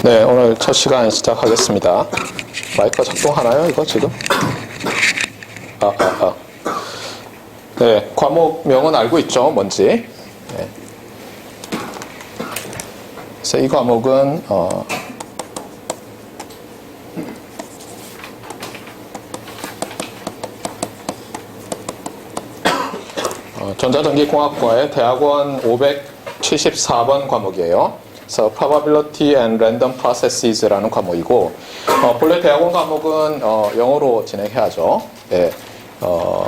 네, 오늘 첫 시간 시작하겠습니다. 마이크가 작동하나요, 이거 지금? 네, 과목명은 알고 있죠, 뭔지. 네. 그래서 이 과목은, 전자전기공학과의 대학원 574번 과목이에요. 그래서 Probability and Random Processes라는 과목이고, 본래 대학원 과목은 영어로 진행해야죠. 예.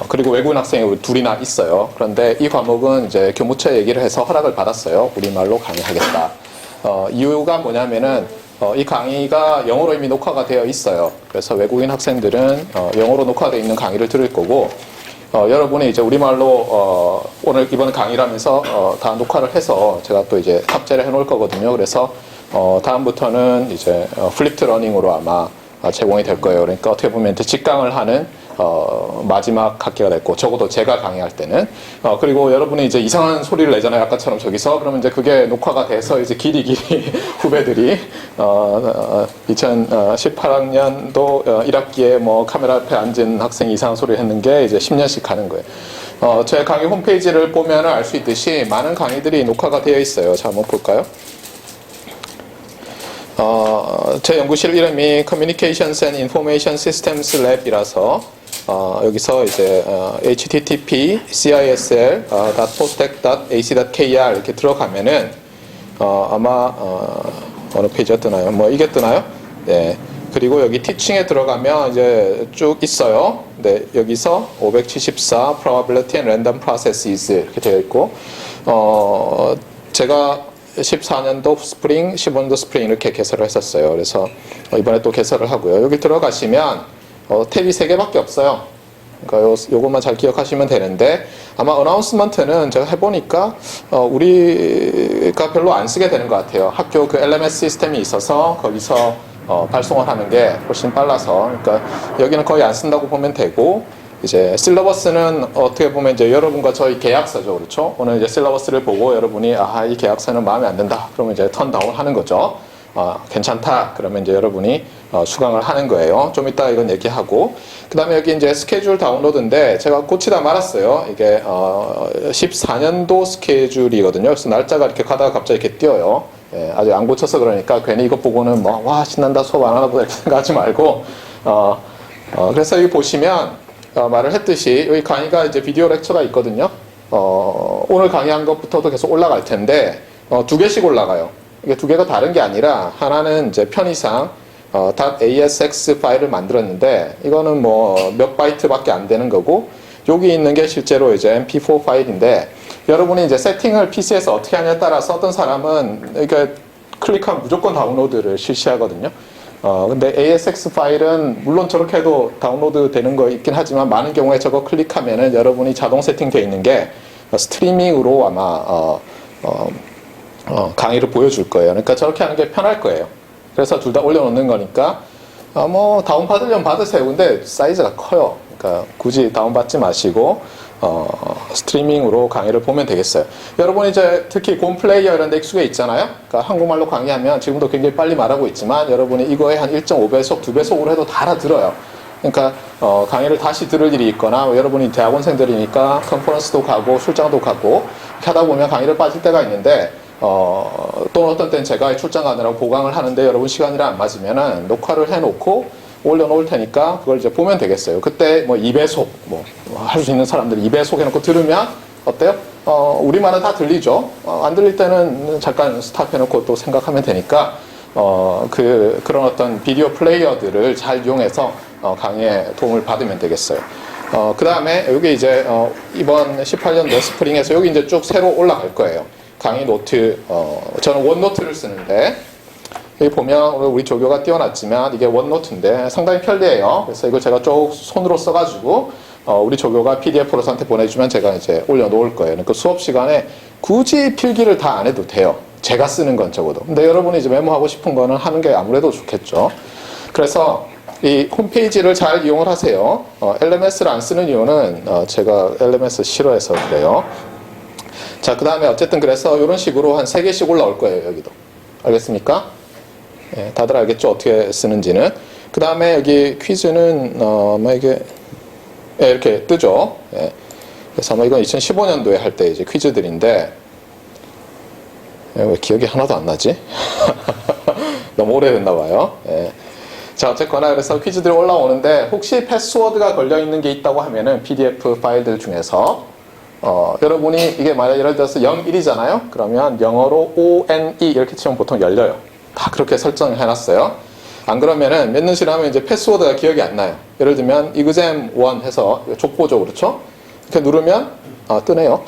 그리고 외국인 학생이 둘이나 있어요. 그런데 이 과목은 이제 교무처에 얘기를 해서 허락을 받았어요. 우리말로 강의하겠다. 이유가 뭐냐면은 이 강의가 영어로 이미 녹화가 되어 있어요. 그래서 외국인 학생들은 영어로 녹화되어 있는 강의를 들을 거고, 여러분이 이제 우리말로 오늘 이번 강의라면서 다 녹화를 해서 제가 또 이제 탑재를 해놓을 거거든요. 그래서 다음부터는 이제 플립트 러닝으로 아마 제공이 될 거예요. 그러니까 어떻게 보면 이제 직강을 하는 마지막 학기가 됐고, 적어도 제가 강의할 때는 그리고 여러분이 이제 이상한 소리를 내잖아요, 아까처럼 저기서. 그러면 이제 그게 녹화가 돼서 이제 길이 후배들이 2018학년도 1학기에 뭐 카메라 앞에 앉은 학생이 이상한 소리를 했는 게 이제 10년씩 가는 거예요. 제 강의 홈페이지를 보면 알 수 있듯이 많은 강의들이 녹화가 되어 있어요. 자, 한번 볼까요? 제 연구실 이름이 Communications and Information Systems Lab이라서 여기서 이제 http://cisl.postec.ac.kr 이렇게 들어가면은 아마 어느 페이지가 뜨나요? 뭐 이게 뜨나요? 네. 그리고 여기 티칭에 들어가면 이제 쭉 있어요. 네, 여기서 574 Probability and Random Processes 이렇게 되어 있고, 제가 14년도 스프링, 15년도 스프링 이렇게 개설을 했었어요. 그래서 이번에 또 개설을 하고요. 여기 들어가시면 탭이 3개밖에 없어요. 그러니까 요것만 잘 기억하시면 되는데, 아마 어나운스먼트는 제가 해보니까 우리가 별로 안 쓰게 되는 것 같아요. 학교 그 LMS 시스템이 있어서 거기서 발송을 하는 게 훨씬 빨라서, 그러니까 여기는 거의 안 쓴다고 보면 되고, 이제 실러버스는 어떻게 보면 이제 여러분과 저희 계약서죠, 그렇죠? 오늘 이제 실러버스를 보고 여러분이 이 계약서는 마음에 안 든다, 그러면 이제 턴다운 하는 거죠. 괜찮다, 그러면 이제 여러분이 수강을 하는 거예요. 좀 이따 이건 얘기하고, 그 다음에 여기 이제 스케줄 다운로드인데 제가 고치다 말았어요. 이게 14년도 스케줄이거든요. 그래서 날짜가 이렇게 가다가 갑자기 이렇게 띄어요. 예, 아직 안 고쳐서 그러니까 괜히 이거 보고는 뭐 와 신난다, 수업 안 하나 보다 이렇게 생각하지 말고, 그래서 여기 보시면 말을 했듯이 여기 강의가 이제 비디오 렉처가 있거든요. 오늘 강의한 것부터도 계속 올라갈 텐데 2개씩 올라가요. 이게 2개가 다른 게 아니라, 하나는 이제 편의상 .asx 파일을 만들었는데 이거는 뭐 몇 바이트밖에 안 되는 거고, 여기 있는 게 실제로 이제 mp4 파일인데, 여러분이 이제 세팅을 PC에서 어떻게 하냐에 따라서 어떤 사람은 이게 클릭하면 무조건 다운로드를 실시하거든요. 근데 ASX 파일은 물론 저렇게 해도 다운로드 되는 거 있긴 하지만, 많은 경우에 저거 클릭하면은 여러분이 자동 세팅되어 있는 게 스트리밍으로 아마 강의를 보여줄 거예요. 그러니까 저렇게 하는 게 편할 거예요. 그래서 둘 다 올려놓는 거니까 뭐 다운 받으려면 받으세요. 근데 사이즈가 커요. 그러니까 굳이 다운 받지 마시고 스트리밍으로 강의를 보면 되겠어요. 여러분 이제 특히 곰플레이어 이런 데 익숙해 있잖아요. 그러니까 한국말로 강의하면 지금도 굉장히 빨리 말하고 있지만, 여러분이 이거에 한 1.5배속, 2배속으로 해도 다 알아들어요. 그러니까 강의를 다시 들을 일이 있거나, 여러분이 대학원생들이니까 컨퍼런스도 가고 출장도 가고 이렇게 하다 보면 강의를 빠질 때가 있는데, 또는 어떤 때는 제가 출장 가느라고 보강을 하는데 여러분 시간이랑 안 맞으면은 녹화를 해놓고 올려놓을 테니까 그걸 이제 보면 되겠어요. 그때 뭐 2배속 뭐 할 수 있는 사람들이 2배속 해놓고 들으면 어때요? 우리말은 다 들리죠. 안 들릴 때는 잠깐 스탑해놓고 또 생각하면 되니까 그런 어떤 비디오 플레이어들을 잘 이용해서 강의에 도움을 받으면 되겠어요. 그 다음에 여기 이제 이번 18년도 스프링에서 여기 이제 쭉 새로 올라갈 거예요. 강의 노트, 저는 원노트를 쓰는데, 여기 보면 오늘 우리 조교가 띄워놨지만 이게 원노트인데 상당히 편리해요. 그래서 이걸 제가 쭉 손으로 써가지고 우리 조교가 PDF로 저한테 보내주면 제가 이제 올려놓을 거예요. 그러니까 수업 시간에 굳이 필기를 다 안 해도 돼요. 제가 쓰는 건 적어도. 근데 여러분이 이제 메모하고 싶은 거는 하는 게 아무래도 좋겠죠. 그래서 이 홈페이지를 잘 이용을 하세요. LMS를 안 쓰는 이유는 제가 LMS 싫어해서 그래요. 자, 그 다음에 어쨌든 그래서 이런 식으로 한 3개씩 올라올 거예요, 여기도. 알겠습니까? 예, 다들 알겠죠? 어떻게 쓰는지는. 그 다음에 여기 퀴즈는, 이게, 예, 이렇게 뜨죠? 예. 그래서 아마 이건 2015년도에 할 때 이제 퀴즈들인데, 예, 왜 기억이 하나도 안 나지? 너무 오래됐나 봐요. 예. 자, 어쨌거나 그래서 퀴즈들이 올라오는데, 혹시 패스워드가 걸려있는 게 있다고 하면은 PDF 파일들 중에서, 여러분이 이게 만약 예를 들어서 01이잖아요? 그러면 영어로 ONE 이렇게 치면 보통 열려요. 다 그렇게 설정을 해놨어요. 안 그러면은 몇 년 지나면 이제 패스워드가 기억이 안 나요. 예를 들면 exam1 해서 족보죠, 그렇죠? 이렇게 누르면 뜨네요.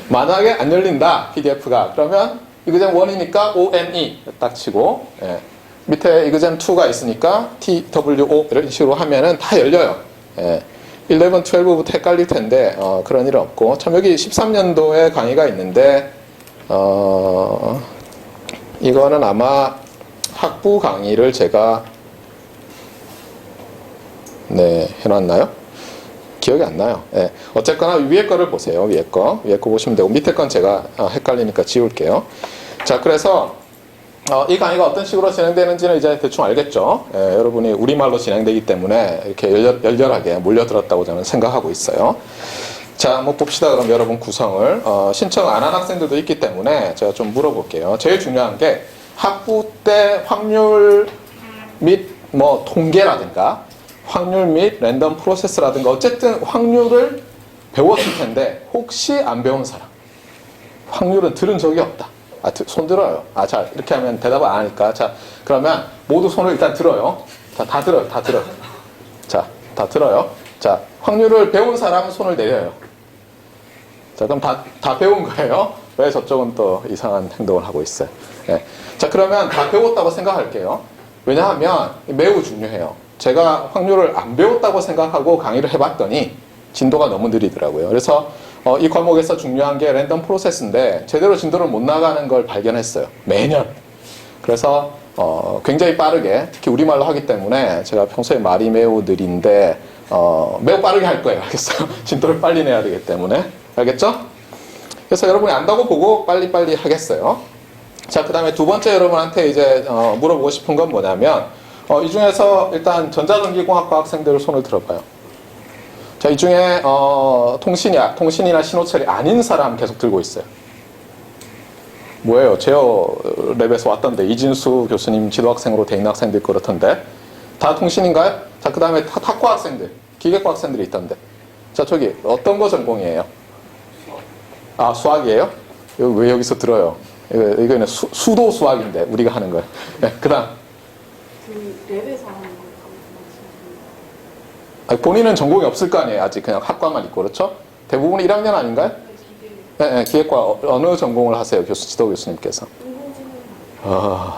만약에 안 열린다 PDF가 그러면 exam1이니까 ONE 딱 치고 예. 밑에 exam2가 있으니까 TWO 이런 식으로 하면은 다 열려요. 예. 11, 12부터 헷갈릴 텐데 그런 일은 없고 참 여기 13년도에 강의가 있는데 이거는 아마 학부 강의를 제가 네 해놨나요? 기억이 안 나요. 예. 어쨌거나 위에 거를 보세요. 위에 거 보시면 되고 밑에 건 제가 헷갈리니까 지울게요. 자, 그래서 이 강의가 어떤 식으로 진행되는지는 이제 대충 알겠죠. 예, 여러분이 우리말로 진행되기 때문에 이렇게 열렬하게 몰려들었다고 저는 생각하고 있어요. 자, 한번 봅시다. 그럼 여러분 구성을 신청 안 한 학생들도 있기 때문에 제가 좀 물어볼게요. 제일 중요한 게 학부 때 확률 및 뭐 통계라든가 확률 및 랜덤 프로세스라든가 어쨌든 확률을 배웠을 텐데 혹시 안 배운 사람 확률은 들은 적이 없다. 손 들어요. 자, 이렇게 하면 대답을 안 하니까. 자, 그러면 모두 손을 일단 들어요. 자, 다 들어요. 자, 다 들어요. 자, 확률을 배운 사람은 손을 내려요. 자, 그럼 다 배운 거예요. 왜 저쪽은 또 이상한 행동을 하고 있어요. 네. 자, 그러면 다 배웠다고 생각할게요. 왜냐하면 매우 중요해요. 제가 확률을 안 배웠다고 생각하고 강의를 해봤더니 진도가 너무 느리더라고요. 그래서 이 과목에서 중요한 게 랜덤 프로세스인데 제대로 진도를 못 나가는 걸 발견했어요. 매년. 그래서 굉장히 빠르게 특히 우리말로 하기 때문에 제가 평소에 말이 매우 느린데 매우 빠르게 할 거예요. 알겠어요? 진도를 빨리 내야 되기 때문에. 알겠죠? 그래서 여러분이 안다고 보고 빨리빨리 하겠어요. 자, 그 다음에 두 번째 여러분한테 이제 물어보고 싶은 건 뭐냐면 이 중에서 일단 전자전기공학과 학생들 손을 들어봐요. 자, 이 중에 통신이나 신호철이 아닌 사람 계속 들고 있어요. 뭐예요? 제어 랩에서 왔던데 이진수 교수님 지도학생으로 돼 있는 학생들 그렇던데 다 통신인가요? 자, 그 다음에 탁과 학생들, 기계과 학생들이 있던데. 자, 저기 어떤 거 전공이에요? 수학이에요? 왜 여기서 들어요? 이거는 수도 수학인데 우리가 하는 거예요. 네, 그 다음. 랩에서 하는 거. 본인은 전공이 없을 거 아니에요. 아직 그냥 학과만 있고 그렇죠? 대부분 1학년 아닌가요? 네, 기계과 어느 전공을 하세요? 지도 교수님께서.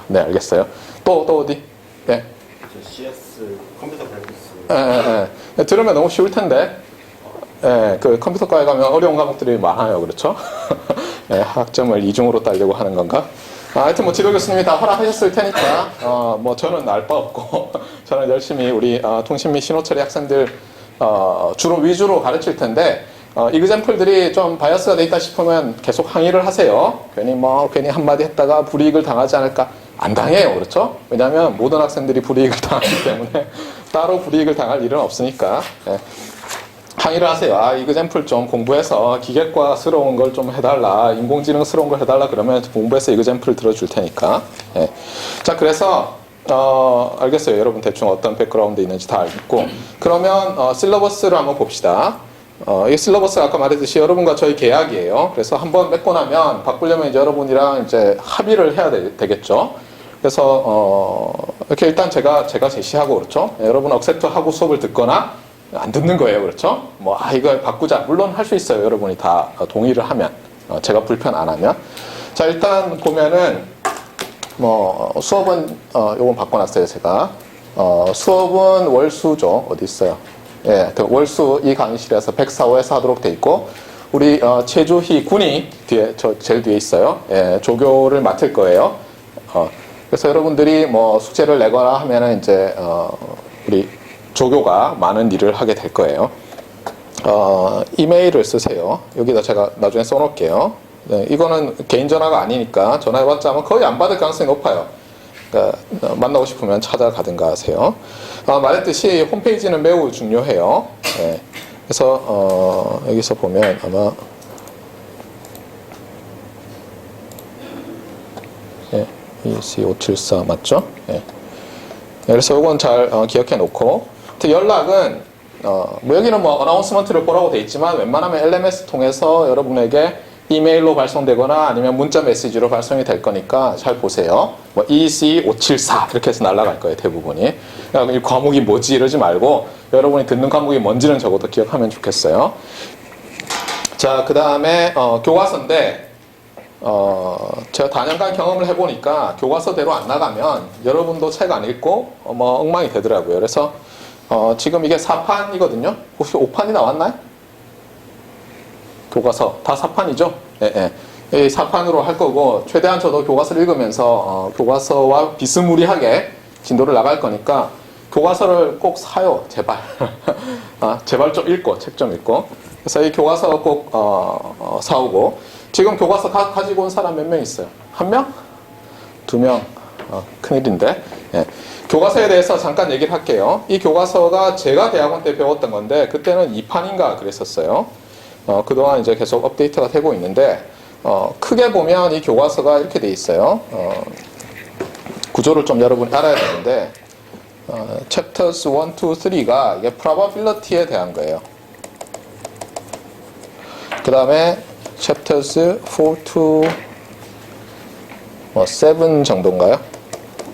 네, 알겠어요. 또 어디? 네. CS 컴퓨터 그래픽스. 네. 들으면 너무 쉬울 텐데. 네, 그 컴퓨터과에 가면 어려운 과목들이 많아요. 그렇죠? 네, 학점을 이중으로 따려고 하는 건가? 하여튼 뭐 지도 교수님이 다 허락하셨을 테니까 뭐 저는 알 바 없고 저는 열심히 우리 통신 및 신호처리 학생들 주로 위주로 가르칠 텐데 이그젬플들이 좀 바이어스가 돼 있다 싶으면 계속 항의를 하세요. 괜히 한마디 했다가 불이익을 당하지 않을까? 안 당해요. 그렇죠? 왜냐하면 모든 학생들이 불이익을 당하기 때문에 따로 불이익을 당할 일은 없으니까. 네. 항의를 하세요. 이그젬플 좀 공부해서 기계과스러운 걸 좀 해달라. 인공지능스러운 걸 해달라. 그러면 공부해서 이그젬플 들어줄 테니까. 예. 자, 그래서 알겠어요. 여러분 대충 어떤 백그라운드 있는지 다 알겠고. 그러면 실러버스를 한번 봅시다. 이 실러버스가 아까 말했듯이 여러분과 저희 계약이에요. 그래서 한번 맺고 나면 바꾸려면 이제 여러분이랑 이제 합의를 해야 되겠죠. 그래서 이렇게 일단 제가 제시하고 그렇죠. 여러분 억셉트 하고 수업을 듣거나 안 듣는 거예요. 그렇죠? 이걸 바꾸자. 물론 할 수 있어요. 여러분이 다 동의를 하면. 제가 불편 안 하면. 자, 일단 보면은, 수업은, 요건 바꿔놨어요. 제가. 수업은 월수죠. 어디 있어요? 예, 월수 이 강의실에서 104호에서 하도록 돼 있고, 우리, 최주희 군이 제일 뒤에 있어요. 예, 조교를 맡을 거예요. 그래서 여러분들이 숙제를 내거나 하면은 이제, 우리, 조교가 많은 일을 하게 될 거예요. 이메일을 쓰세요. 여기다 제가 나중에 써놓을게요. 네, 이거는 개인 전화가 아니니까 전화해봤자 아마 거의 안 받을 가능성이 높아요. 그러니까 만나고 싶으면 찾아가든가 하세요. 말했듯이 홈페이지는 매우 중요해요. 예. 그래서 여기서 보면 아마 EC574 맞죠? 예. 그래서 이건 잘 기억해 놓고, 연락은 뭐 여기는 뭐 어나운스먼트를 보라고 돼 있지만 웬만하면 LMS 통해서 여러분에게 이메일로 발송되거나 아니면 문자 메시지로 발송이 될 거니까 잘 보세요. 뭐 EC574 이렇게 해서 날아갈 거예요, 대부분이. 그러니까 이 과목이 뭐지 이러지 말고 여러분이 듣는 과목이 뭔지는 적어도 기억하면 좋겠어요. 자, 그 다음에 교과서인데 제가 다년간 경험을 해보니까 교과서대로 안 나가면 여러분도 책 안 읽고 뭐 엉망이 되더라고요. 그래서 지금 이게 4판이거든요. 혹시 5판이 나왔나요? 교과서 다 4판이죠? 예, 예. 이 4판으로 할 거고, 최대한 저도 교과서를 읽으면서 교과서와 비스무리하게 진도를 나갈 거니까 교과서를 꼭 사요, 제발. 제발 좀 읽고, 책 좀 읽고. 그래서 이 교과서 꼭 사오고. 지금 교과서 가지고 온 사람 몇 명 있어요? 1명? 2명? 큰일인데. 예. 교과서에 대해서 잠깐 얘기를 할게요. 이 교과서가 제가 대학원 때 배웠던 건데 그때는 2판인가 그랬었어요. 그동안 이제 계속 업데이트가 되고 있는데 크게 보면 이 교과서가 이렇게 돼 있어요. 구조를 좀 여러분이 알아야 되는데 chapters 1, 2, 3가 이게 probability에 대한 거예요. 그 다음에 chapters 4 to 7 정도인가요?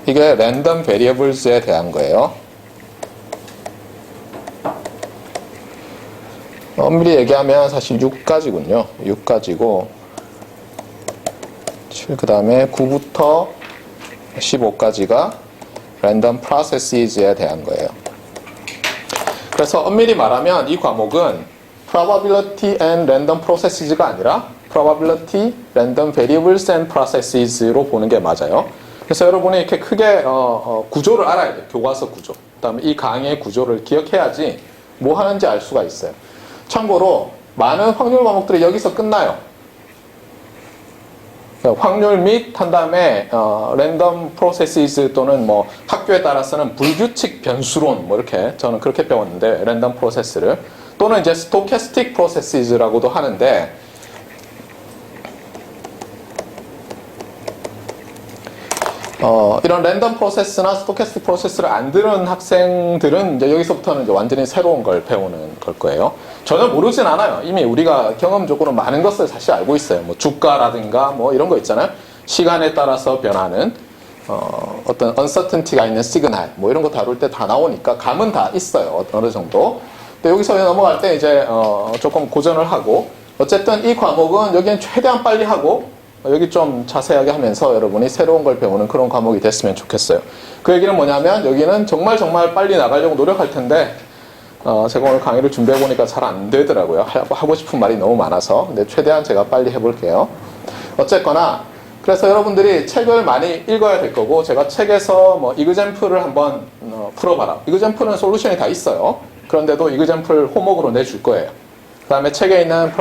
이게 random variables에 대한 거예요. 엄밀히 얘기하면 사실 6가지군요. 6가지고 그 다음에 9부터 15까지가 random processes에 대한 거예요. 그래서 엄밀히 말하면 이 과목은 probability and random processes가 아니라 probability, random variables and processes로 보는 게 맞아요. 그래서 여러분이 이렇게 크게 구조를 알아야 돼요. 교과서 구조. 그 다음에 이 강의의 구조를 기억해야지 뭐 하는지 알 수가 있어요. 참고로 많은 확률 과목들이 여기서 끝나요. 확률 및 한 다음에 랜덤 프로세스 또는 뭐 학교에 따라서는 불규칙 변수론 뭐 이렇게 저는 그렇게 배웠는데 랜덤 프로세스를 또는 이제 스토캐스틱 프로세스라고도 하는데 이런 랜덤 프로세스나 스토캐스틱 프로세스를 안 들은 학생들은 이제 여기서부터는 이제 완전히 새로운 걸 배우는 걸 거예요. 전혀 모르진 않아요. 이미 우리가 경험적으로 많은 것을 사실 알고 있어요. 뭐 주가라든가 뭐 이런 거 있잖아요. 시간에 따라서 변하는 어떤 uncertainty가 있는 시그널 뭐 이런 거 다룰 때 다 나오니까 감은 다 있어요. 어느 정도. 근데 여기서 넘어갈 때 이제 조금 고전을 하고 어쨌든 이 과목은 여기는 최대한 빨리 하고 여기 좀 자세하게 하면서 여러분이 새로운 걸 배우는 그런 과목이 됐으면 좋겠어요. 그 얘기는 뭐냐면 여기는 정말 빨리 나가려고 노력할 텐데 제가 오늘 강의를 준비해 보니까 잘 안 되더라고요. 하고 싶은 말이 너무 많아서. 근데 최대한 제가 빨리 해볼게요. 어쨌거나 그래서 여러분들이 책을 많이 읽어야 될 거고 제가 책에서 뭐 이그젬플을 한번 풀어봐라. 이그젬플은 솔루션이 다 있어요. 그런데도 이그젬플 호목으로 내줄 거예요. 그 다음에 책에 있는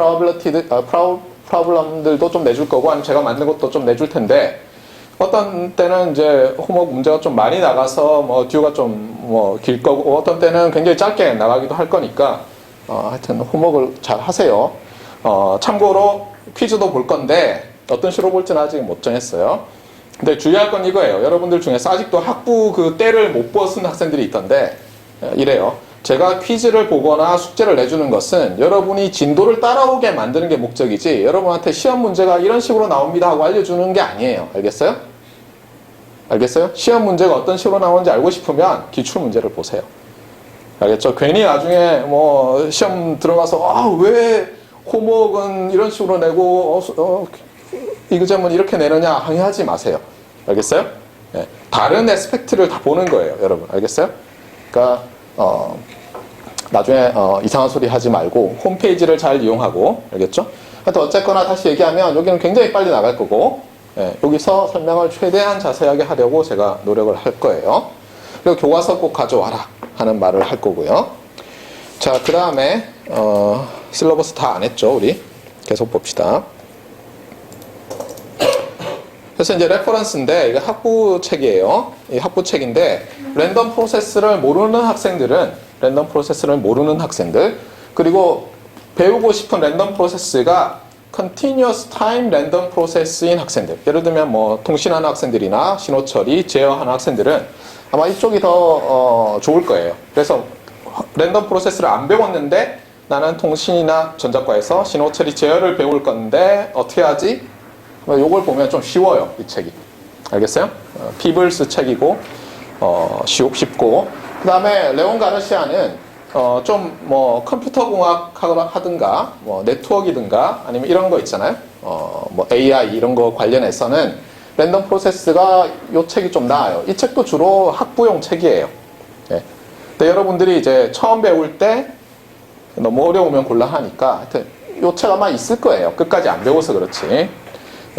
프로블럼들도 좀 내줄 거고 아니면 제가 만든 것도 좀 내줄 텐데 어떤 때는 이제 호목 문제가 좀 많이 나가서 뭐 듀가 좀 뭐 길 거고 어떤 때는 굉장히 짧게 나가기도 할 거니까 하여튼 호목을 잘 하세요. 참고로 퀴즈도 볼 건데 어떤 식으로 볼지는 아직 못 정했어요. 근데 주의할 건 이거예요. 여러분들 중에서 아직도 학부 그 때를 못 벗은 학생들이 있던데 이래요. 제가 퀴즈를 보거나 숙제를 내주는 것은 여러분이 진도를 따라오게 만드는 게 목적이지 여러분한테 시험 문제가 이런 식으로 나옵니다 하고 알려주는 게 아니에요. 알겠어요? 알겠어요? 시험 문제가 어떤 식으로 나오는지 알고 싶으면 기출 문제를 보세요. 알겠죠? 괜히 나중에 뭐 시험 들어가서 왜 호목은 이런 식으로 내고 이그잼은 이렇게 내느냐 항의하지 마세요. 알겠어요? 네. 다른 에스펙트를 다 보는 거예요. 여러분. 알겠어요? 그러니까 나중에 이상한 소리 하지 말고 홈페이지를 잘 이용하고 알겠죠? 하여튼 어쨌거나 다시 얘기하면 여기는 굉장히 빨리 나갈 거고 여기서 설명을 최대한 자세하게 하려고 제가 노력을 할 거예요. 그리고 교과서 꼭 가져와라 하는 말을 할 거고요. 자, 그 다음에 실러버스 다 안 했죠 우리? 계속 봅시다. 그래서 이제 레퍼런스인데 이게 학부책이에요. 이 학부책인데 랜덤 프로세스를 모르는 학생들 그리고 배우고 싶은 랜덤 프로세스가 continuous time 랜덤 프로세스인 학생들, 예를 들면 뭐 통신하는 학생들이나 신호 처리, 제어하는 학생들은 아마 이쪽이 더 좋을 거예요. 그래서 랜덤 프로세스를 안 배웠는데 나는 통신이나 전자과에서 신호 처리, 제어를 배울 건데 어떻게 하지? 요걸 보면 좀 쉬워요, 이 책이. 알겠어요? 피블스 책이고 쉽고. 그 다음에 레온 가르시아는 좀 뭐 컴퓨터 공학 하든가 뭐 네트워크이든가 아니면 이런 거 있잖아요. 뭐 AI 이런 거 관련해서는 랜덤 프로세스가 요 책이 좀 나아요. 이 책도 주로 학부용 책이에요. 예. 근데 여러분들이 이제 처음 배울 때 너무 어려우면 곤란하니까 하여튼 요 책 아마 있을 거예요. 끝까지 안 배워서 그렇지.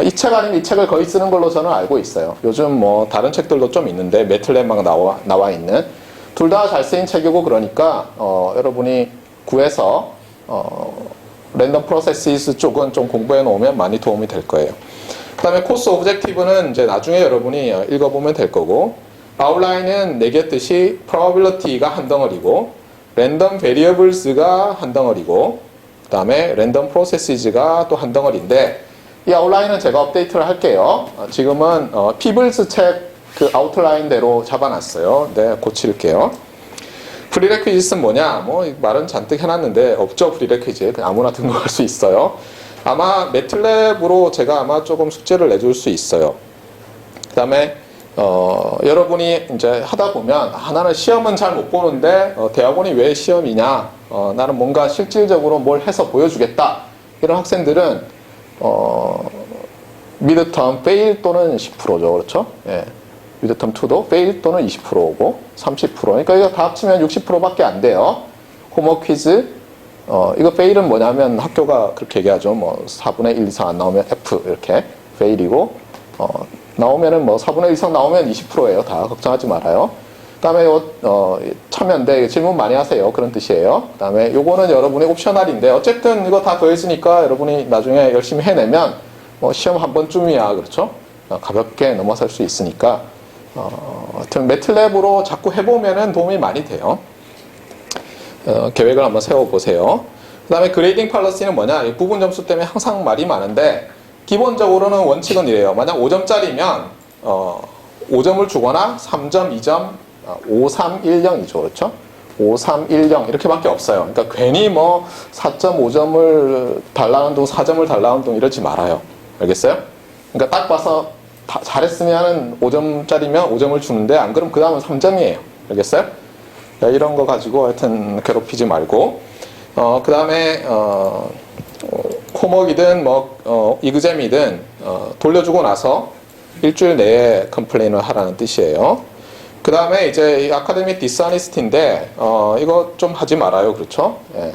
이 책 아니면 이 책을 거의 쓰는 걸로 저는 알고 있어요. 요즘 뭐 다른 책들도 좀 있는데 매틀랩만 나와 있는 둘 다 잘 쓰인 책이고 그러니까 여러분이 구해서 랜덤 프로세스 쪽은 좀 공부해 놓으면 많이 도움이 될 거예요. 그 다음에 코스 오브젝티브는 이제 나중에 여러분이 읽어보면 될 거고, 아웃라인은 얘기했듯이 probability가 한 덩어리고 랜덤 베리어블스가 한 덩어리고 그 다음에 랜덤 프로세스가 또 한 덩어리인데, 이 아웃라인은 제가 업데이트를 할게요. 지금은 피블스 책 그 아웃라인대로 잡아놨어요. 네, 고칠게요. 프리레퀴짓은 뭐냐? 뭐 말은 잔뜩 해놨는데 없죠. 프리레퀴짓 그냥 아무나 등록할 수 있어요. 아마 매틀랩으로 제가 아마 조금 숙제를 내줄 수 있어요. 그 다음에 여러분이 이제 하다 보면 나는 시험은 잘 못 보는데 대학원이 왜 시험이냐? 나는 뭔가 실질적으로 뭘 해서 보여주겠다. 이런 학생들은 미드텀 페일 또는 10%죠. 그렇죠? 예. 미드텀 2도 페일 또는 20%고 30%. 그러니까 이거 다 합치면 60%밖에 안 돼요. 홈워크 퀴즈. 이거 페일은 뭐냐면 학교가 그렇게 얘기하죠. 뭐 4분의 1 이상 안 나오면 F 이렇게 페일이고, 나오면은 뭐 4분의 1 이상 나오면 20%예요. 다 걱정하지 말아요. 그다음에 참여인데 질문 많이 하세요. 그런 뜻이에요. 그다음에 요거는 여러분의 옵셔널인데 어쨌든 이거 다 더해지니까 여러분이 나중에 열심히 해내면 뭐 시험 한 번쯤이야, 그렇죠? 가볍게 넘어설 수 있으니까 하여튼 매틀랩으로 자꾸 해보면은 도움이 많이 돼요. 계획을 한번 세워보세요. 그 다음에 그레이딩 팔러시는 뭐냐? 이 부분 점수 때문에 항상 말이 많은데 기본적으로는 원칙은 이래요. 만약 5점짜리면 5점을 주거나 3점, 2점, 5, 3, 1, 0이죠. 그렇죠? 5, 3, 1, 0 이렇게밖에 없어요. 그러니까 괜히 뭐 4.5점을 달라는 둥, 4점을 달라는 둥 이러지 말아요. 알겠어요? 그러니까 딱 봐서 잘했으면 5점짜리면 5점을 주는데 안 그러면 그 다음은 3점이에요. 알겠어요? 그러니까 이런 거 가지고 하여튼 괴롭히지 말고, 그 다음에 홈워크이든 뭐 이그잼이든 돌려주고 나서 일주일 내에 컴플레인을 하라는 뜻이에요. 그 다음에 이제 아카데믹 디스아니스티인데 이거 좀 하지 말아요. 그렇죠? 예.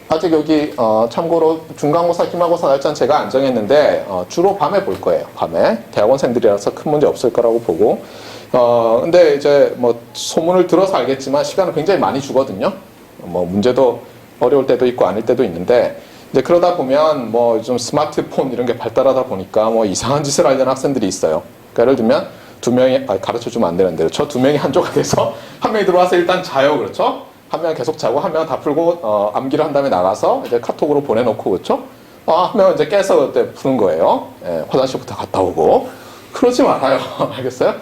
아직 여기 참고로 중간고사, 기말고사 날짜는 제가 안 정했는데 주로 밤에 볼 거예요. 밤에 대학원생들이라서 큰 문제 없을 거라고 보고, 근데 이제 뭐 소문을 들어서 알겠지만 시간을 굉장히 많이 주거든요. 뭐 문제도 어려울 때도 있고 아닐 때도 있는데, 이제 그러다 보면 뭐 요즘 스마트폰 이런 게 발달하다 보니까 뭐 이상한 짓을 하려는 학생들이 있어요. 그러니까 예를 들면 두 명이 가르쳐 주면 안 되는데, 그렇죠? 두 명이 한조가 돼서 한 명이 들어와서 일단 자요. 그렇죠? 한 명 계속 자고 한 명 다 풀고 암기를 한 다음에 나가서 이제 카톡으로 보내놓고, 그렇죠? 한 명은 이제 깨서 그때 푸는 거예요. 예, 화장실부터 갔다 오고. 그러지 말아요. 알겠어요?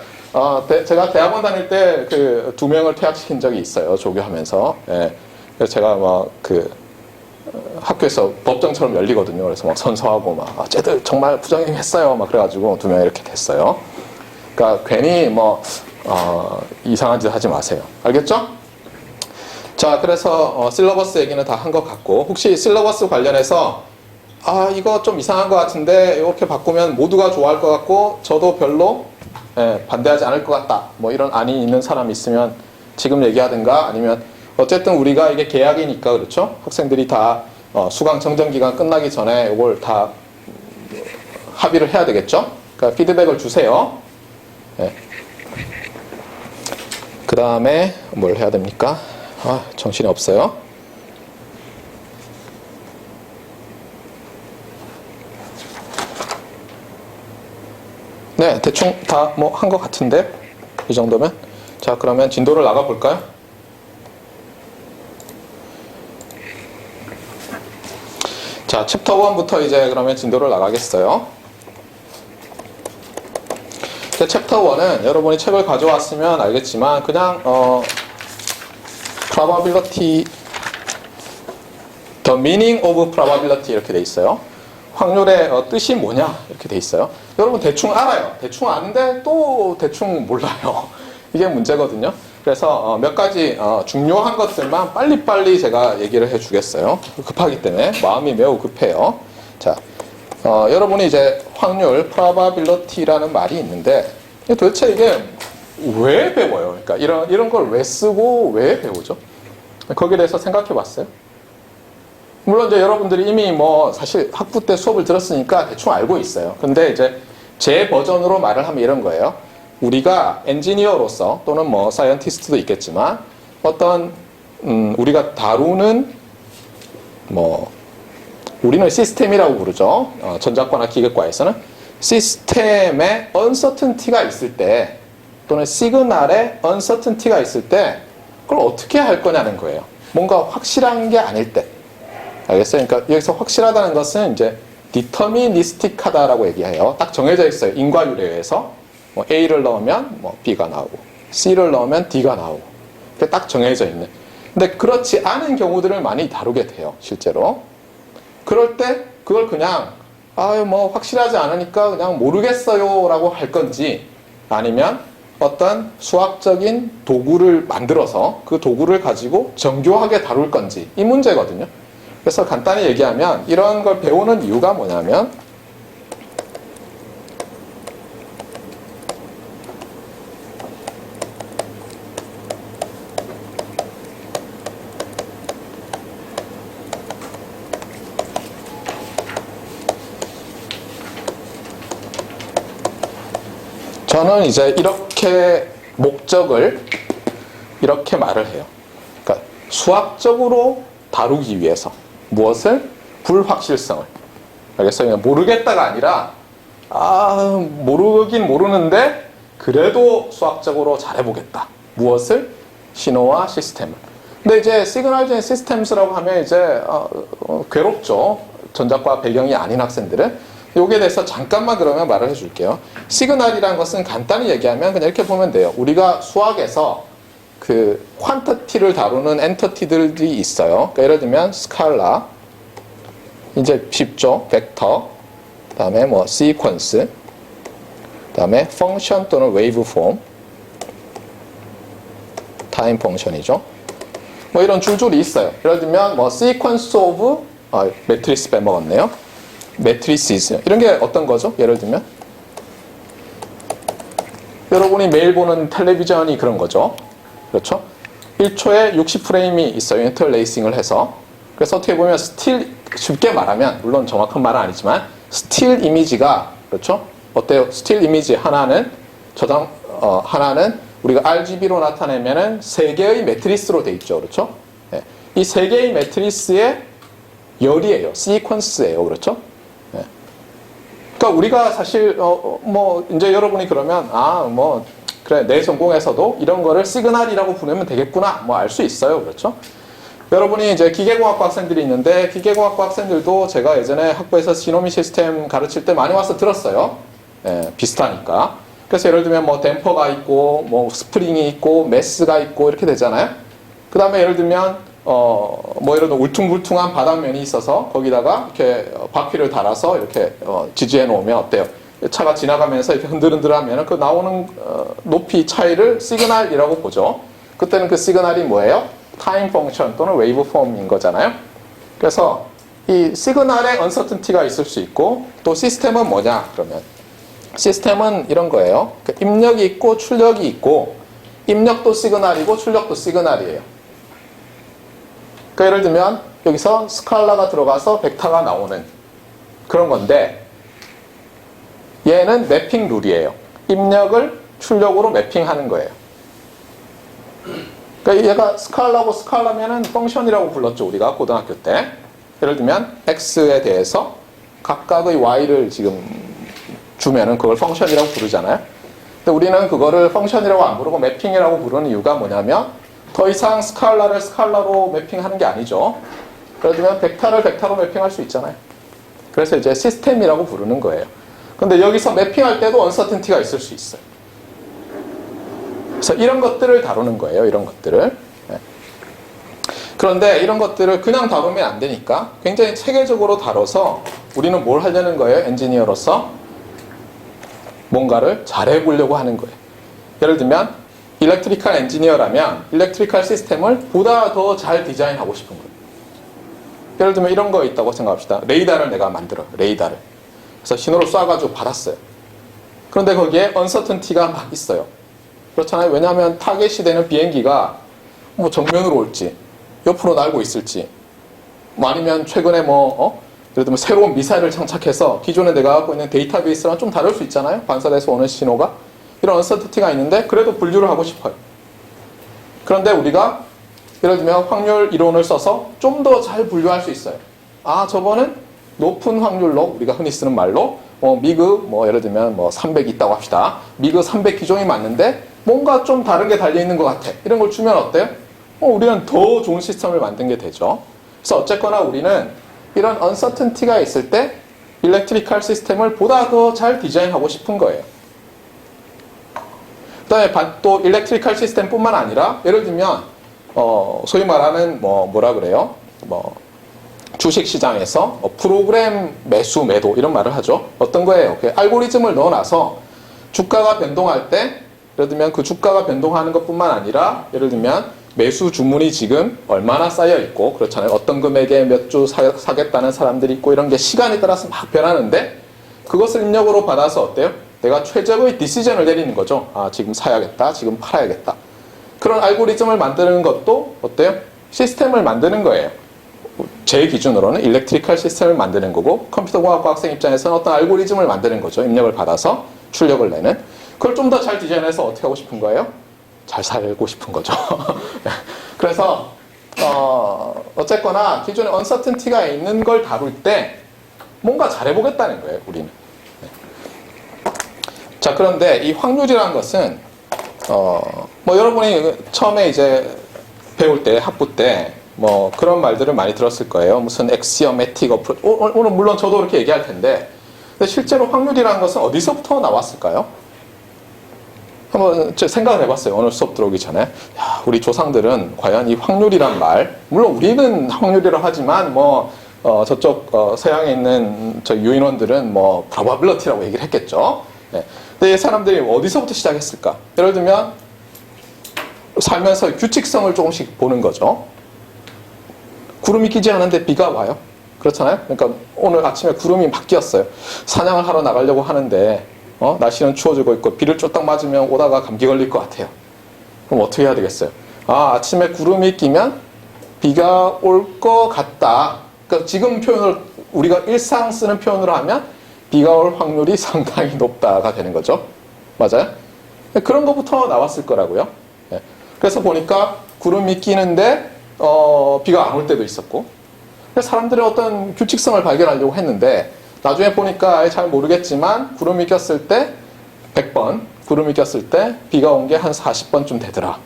제가 대학원 다닐 때 그 두 명을 퇴학시킨 적이 있어요. 조교하면서. 예, 그래서 제가 막 학교에서 법정처럼 열리거든요. 그래서 막 선서하고 막 쟤들 정말 부정행했어요. 막 그래가지고 두 명이 이렇게 됐어요. 그러니까 괜히 뭐 이상한 짓 하지 마세요. 알겠죠? 자, 그래서 실러버스 얘기는 다 한 것 같고, 혹시 실러버스 관련해서 이거 좀 이상한 것 같은데 이렇게 바꾸면 모두가 좋아할 것 같고 저도 별로 반대하지 않을 것 같다, 뭐 이런 안이 있는 사람이 있으면 지금 얘기하든가, 아니면 어쨌든 우리가 이게 계약이니까, 그렇죠? 학생들이 다 수강 정정 기간 끝나기 전에 이걸 다 합의를 해야 되겠죠? 그러니까 피드백을 주세요. 그 다음에 뭘 해야 됩니까? 정신이 없어요. 대충 다 뭐 한 것 같은데 이 정도면. 자, 그러면 진도를 나가 볼까요? 자, 챕터 1부터 이제 그러면 진도를 나가겠어요. 챕터 1은 여러분이 책을 가져왔으면 알겠지만 그냥 probability, the meaning of probability 이렇게 돼 있어요. 확률의 뜻이 뭐냐 이렇게 돼 있어요. 여러분 대충 알아요. 대충 아는데 또 대충 몰라요. 이게 문제거든요. 그래서 몇 가지 중요한 것들만 빨리빨리 제가 얘기를 해주겠어요. 급하기 때문에 마음이 매우 급해요. 자, 여러분이 이제 확률, probability라는 말이 있는데 도대체 이게 왜 배워요? 그러니까 이런 걸 왜 쓰고 왜 배우죠? 거기에 대해서 생각해 봤어요? 물론 이제 여러분들이 이미 뭐 사실 학부 때 수업을 들었으니까 대충 알고 있어요. 근데 이제 제 버전으로 말을 하면 이런 거예요. 우리가 엔지니어로서 또는 뭐 사이언티스트도 있겠지만 어떤 우리가 다루는 뭐 우리는 시스템이라고 부르죠. 전자과나 기계과에서는 시스템에 uncertainty가 있을 때 또는 시그널에 uncertainty가 있을 때 그걸 어떻게 할 거냐는 거예요. 뭔가 확실한 게 아닐 때. 알겠어요? 그러니까 여기서 확실하다는 것은 이제 deterministic하다라고 얘기해요. 딱 정해져 있어요. 인과율에 의해서. 뭐 A를 넣으면 뭐 B가 나오고 C를 넣으면 D가 나오고. 딱 정해져 있는. 근데 그렇지 않은 경우들을 많이 다루게 돼요. 실제로. 그럴 때 그걸 그냥 뭐 확실하지 않으니까 그냥 모르겠어요 라고 할 건지 아니면 어떤 수학적인 도구를 만들어서 그 도구를 가지고 정교하게 다룰 건지 이 문제거든요. 그래서 간단히 얘기하면 이런 걸 배우는 이유가 뭐냐면 저는 이제 이렇게 목적을 이렇게 말을 해요. 그러니까 수학적으로 다루기 위해서 무엇을? 불확실성을. 알겠어요? 모르겠다가 아니라 모르긴 모르는데 그래도 수학적으로 잘해보겠다. 무엇을? 신호와 시스템을. 근데 이제 시그널 앤 시스템스라고 하면 이제 괴롭죠. 전자과 배경이 아닌 학생들은. 여기에 대해서 잠깐만 그러면 말을 해줄게요. 시그널이라는 것은 간단히 얘기하면 그냥 이렇게 보면 돼요. 우리가 수학에서 그 퀀터티를 다루는 엔터티들이 있어요. 그러니까 예를 들면 스칼라, 이제 쉽죠. 벡터, 그다음에 뭐 시퀀스, 그다음에 펑션 또는 웨이브폼, 타임 펑션이죠. 뭐 이런 줄줄이 있어요. 예를 들면 뭐 시퀀스 오브 매트리스 빼먹었네요. 매트리시즈 이런 게 어떤 거죠? 예를 들면 여러분이 매일 보는 텔레비전이 그런 거죠. 그렇죠? 1초에 60프레임이 있어요. 인터레이싱을 해서. 그래서 어떻게 보면 쉽게 말하면 물론 정확한 말은 아니지만 스틸 이미지가 그렇죠? 어때요? 스틸 이미지 하나는 하나는 우리가 RGB로 나타내면은 3개의 매트리스로 돼 있죠. 그렇죠? 네. 이 3개의 매트리스의 열이에요. 시퀀스예요. 그렇죠? 네. 그러니까 우리가 사실 뭐 이제 여러분이 그러면 뭐 그래 내 전공에서도 이런 거를 시그널이라고 부르면 되겠구나 뭐 알 수 있어요. 그렇죠? 여러분이 이제 기계공학과 학생들이 있는데 기계공학과 학생들도 제가 예전에 학부에서 시노미 시스템 가르칠 때 많이 와서 들었어요. 예, 비슷하니까. 그래서 예를 들면 뭐 댐퍼가 있고 뭐 스프링이 있고 메스가 있고 이렇게 되잖아요. 그 다음에 예를 들면 뭐 이런 울퉁불퉁한 바닥면이 있어서 거기다가 이렇게 바퀴를 달아서 이렇게 지지해 놓으면 어때요? 차가 지나가면서 이렇게 흔들흔들하면 그 나오는 높이 차이를 시그널이라고 보죠. 그때는 그 시그널이 뭐예요? 타임 펑션 또는 웨이브 폼인 거잖아요. 그래서 이 시그널에 언서튼티가 있을 수 있고 또 시스템은 뭐냐? 그러면 시스템은 이런 거예요. 입력이 있고 출력이 있고 입력도 시그널이고 출력도 시그널이에요. 그러니까 예를 들면 여기서 스칼라가 들어가서 벡터가 나오는 그런 건데 얘는 매핑 룰이에요. 입력을 출력으로 매핑하는 거예요. 그러니까 얘가 스칼라고 스칼라면은 펑션이라고 불렀죠. 우리가 고등학교 때. 예를 들면 x에 대해서 각각의 y를 지금 주면은 그걸 펑션이라고 부르잖아요. 근데 우리는 그거를 펑션이라고 안 부르고 매핑이라고 부르는 이유가 뭐냐면 더 이상 스칼라를 스칼라로 매핑하는 게 아니죠. 예를 들면 벡터를 벡터로 매핑할 수 있잖아요. 그래서 이제 시스템이라고 부르는 거예요. 근데 여기서 매핑할 때도 언서튼티가 있을 수 있어요. 그래서 이런 것들을 다루는 거예요. 이런 것들을. 네. 그런데 이런 것들을 그냥 다루면 안 되니까 굉장히 체계적으로 다뤄서 우리는 뭘 하려는 거예요? 엔지니어로서 뭔가를 잘해보려고 하는 거예요. 예를 들면 일렉트리컬 엔지니어라면 일렉트리컬 시스템을 보다 더 잘 디자인하고 싶은 거예요. 예를 들면 이런 거 있다고 생각합시다. 레이더를 내가 만들어. 레이더를. 그래서 신호를 쏴가지고 받았어요. 그런데 거기에 언서튼티가 막 있어요. 그렇잖아요. 왜냐하면 타겟이 되는 비행기가 뭐 정면으로 올지, 옆으로 날고 있을지, 뭐 아니면 최근에 예를 들면 새로운 미사일을 장착해서 기존에 내가 갖고 있는 데이터베이스랑 좀 다를 수 있잖아요. 반사돼서 오는 신호가. 이런 언서튼티가 있는데 그래도 분류를 하고 싶어요. 그런데 우리가 예를 들면 확률 이론을 써서 좀 더 잘 분류할 수 있어요. 아, 저거는 높은 확률로 우리가 흔히 쓰는 말로 미그 예를 들면 300 있다고 합시다. 미그 300 기종이 맞는데 뭔가 좀 다른 게 달려있는 것 같아. 이런 걸 주면 어때요? 우리는 더 좋은 시스템을 만든 게 되죠. 그래서 어쨌거나 우리는 이런 언서튼티가 있을 때 일렉트리컬 시스템을 보다 더 잘 디자인하고 싶은 거예요. 그다음에 또 일렉트리컬 시스템뿐만 아니라 예를 들면 소위 말하는 뭐라 그래요? 주식 시장에서 프로그램 매수 매도 이런 말을 하죠. 어떤 거예요? 알고리즘을 넣어놔서 주가가 변동할 때 예를 들면 그 주가가 변동하는 것뿐만 아니라 예를 들면 매수 주문이 지금 얼마나 쌓여 있고 그렇잖아요. 어떤 금액에 몇 주 사겠다는 사람들이 있고 이런 게 시간에 따라서 막 변하는데 그것을 입력으로 받아서 어때요? 내가 최적의 디시전을 내리는 거죠. 아, 지금 사야겠다. 지금 팔아야겠다. 그런 알고리즘을 만드는 것도 어때요? 시스템을 만드는 거예요. 제 기준으로는 일렉트리컬 시스템을 만드는 거고 컴퓨터공학과 학생 입장에서는 어떤 알고리즘을 만드는 거죠. 입력을 받아서 출력을 내는. 그걸 좀 더 잘 디자인해서 어떻게 하고 싶은 거예요? 잘 살고 싶은 거죠. 그래서 어쨌거나 기존에 언서튼티가 있는 걸 다룰 때 뭔가 잘해보겠다는 거예요. 우리는. 자, 그런데 이 확률이라는 것은 여러분이 처음에 이제 배울 때 학부 때 그런 말들을 많이 들었을 거예요. 무슨 엑시오매틱 어프로치. 오늘 물론 저도 그렇게 얘기할 텐데 근데 실제로 확률이라는 것은 어디서부터 나왔을까요? 한번 생각을 해봤어요. 오늘 수업 들어오기 전에. 야, 우리 조상들은 과연 이 확률이란 말, 물론 우리는 확률이라고 하지만 저쪽 서양에 있는 저 유인원들은 probability라고 얘기를 했겠죠. 네. 근데 이 사람들이 어디서부터 시작했을까? 예를 들면 살면서 규칙성을 조금씩 보는 거죠. 구름이 끼지 않은데 비가 와요. 그렇잖아요. 그러니까 오늘 아침에 구름이 막 끼었어요. 사냥을 하러 나가려고 하는데 날씨는 추워지고 있고 비를 쫄딱 맞으면 오다가 감기 걸릴 것 같아요. 그럼 어떻게 해야 되겠어요? 아, 아침에 구름이 끼면 비가 올 것 같다. 그러니까 지금 표현을 우리가 일상 쓰는 표현으로 하면 비가 올 확률이 상당히 높다가 되는 거죠. 맞아요? 그런 것부터 나왔을 거라고요. 네. 그래서 보니까 구름이 끼는데 비가 안 올 때도 있었고 그래서 사람들이 어떤 규칙성을 발견하려고 했는데 나중에 보니까 잘 모르겠지만 구름이 꼈을 때 100번 구름이 꼈을 때 비가 온 게 한 40번쯤 되더라.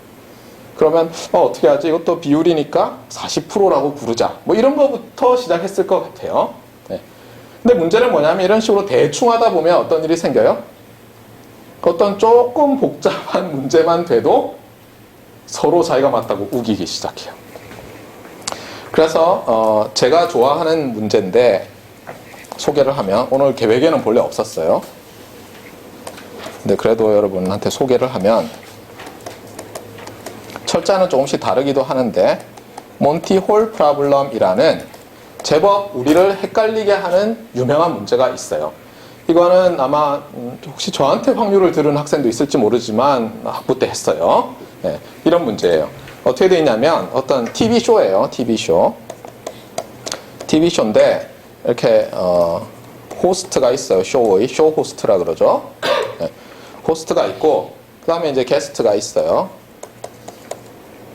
그러면 어떻게 하지? 이것도 비율이니까 40%라고 부르자. 이런 거부터 시작했을 것 같아요. 네. 근데 문제는 뭐냐면 이런 식으로 대충 하다 보면 어떤 일이 생겨요? 어떤 조금 복잡한 문제만 돼도 서로 자기가 맞다고 우기기 시작해요. 그래서 제가 좋아하는 문제인데 소개를 하면 오늘 계획에는 본래 없었어요. 근데 그래도 여러분한테 소개를 하면 철자는 조금씩 다르기도 하는데 몬티 홀 프로블럼이라는 제법 우리를 헷갈리게 하는 유명한 문제가 있어요. 이거는 아마 혹시 저한테 확률을 들은 학생도 있을지 모르지만 학부 때 했어요. 네, 이런 문제예요. 어떻게 되어 있냐면 어떤 TV쇼예요. TV쇼인데 이렇게 호스트가 있어요. 쇼의 쇼 호스트라 그러죠. 네, 호스트가 있고 그 다음에 이제 게스트가 있어요.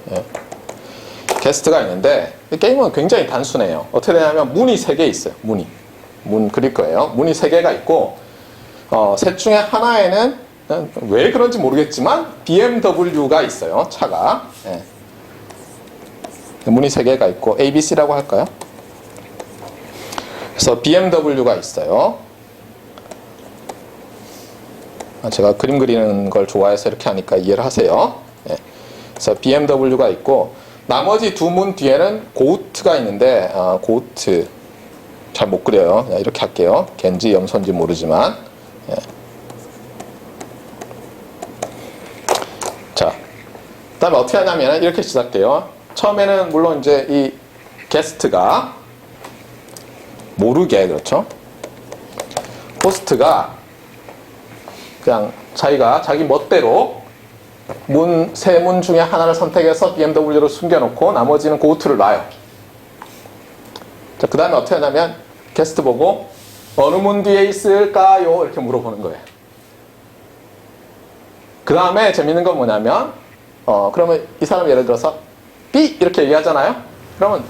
네, 게스트가 있는데 게임은 굉장히 단순해요. 어떻게 되냐면 문이 3개 있어요. 문 그릴 거예요. 문이 3개가 있고 셋 중에 하나에는 왜 그런지 모르겠지만 BMW가 있어요. 차가. 예. 문이 3개가 있고 ABC라고 할까요? 그래서 BMW가 있어요. 제가 그림 그리는 걸 좋아해서 이렇게 하니까 이해를 하세요. 예. 그래서 BMW가 있고 나머지 두 문 뒤에는 고우트가 있는데 고우트 잘 못 그려요. 이렇게 할게요. 갠지 염소인지 모르지만. 예. 자, 그다음에 어떻게 하냐면 이렇게 시작해요. 처음에는 물론 이제 이 게스트가 모르게, 그렇죠? 호스트가 그냥 자기가 자기 멋대로 세 문 중에 하나를 선택해서 BMW를 숨겨놓고 나머지는 고우트를 놔요. 자, 그 다음에 어떻게 하냐면 게스트 보고 어느 문 뒤에 있을까요? 이렇게 물어보는 거예요. 그 다음에 재밌는 건 뭐냐면 그러면 이 사람이 예를 들어서 B 이렇게 얘기하잖아요. 그러면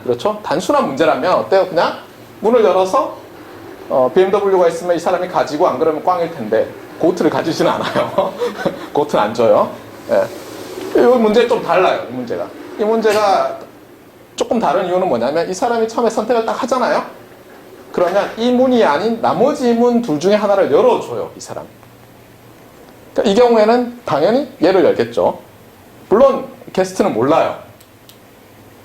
그렇죠? 단순한 문제라면 어때요? 그냥 문을 열어서 BMW가 있으면 이 사람이 가지고 안 그러면 꽝일 텐데 고우트를 가지지는 않아요. 고우트는 안 줘요. 예. 이 문제 좀 달라요. 이 문제가 조금 다른 이유는 뭐냐면 이 사람이 처음에 선택을 딱 하잖아요. 그러면 이 문이 아닌 나머지 문 둘 중에 하나를 열어줘요. 이 사람이. 그러니까 이 경우에는 당연히 얘를 열겠죠. 물론 게스트는 몰라요.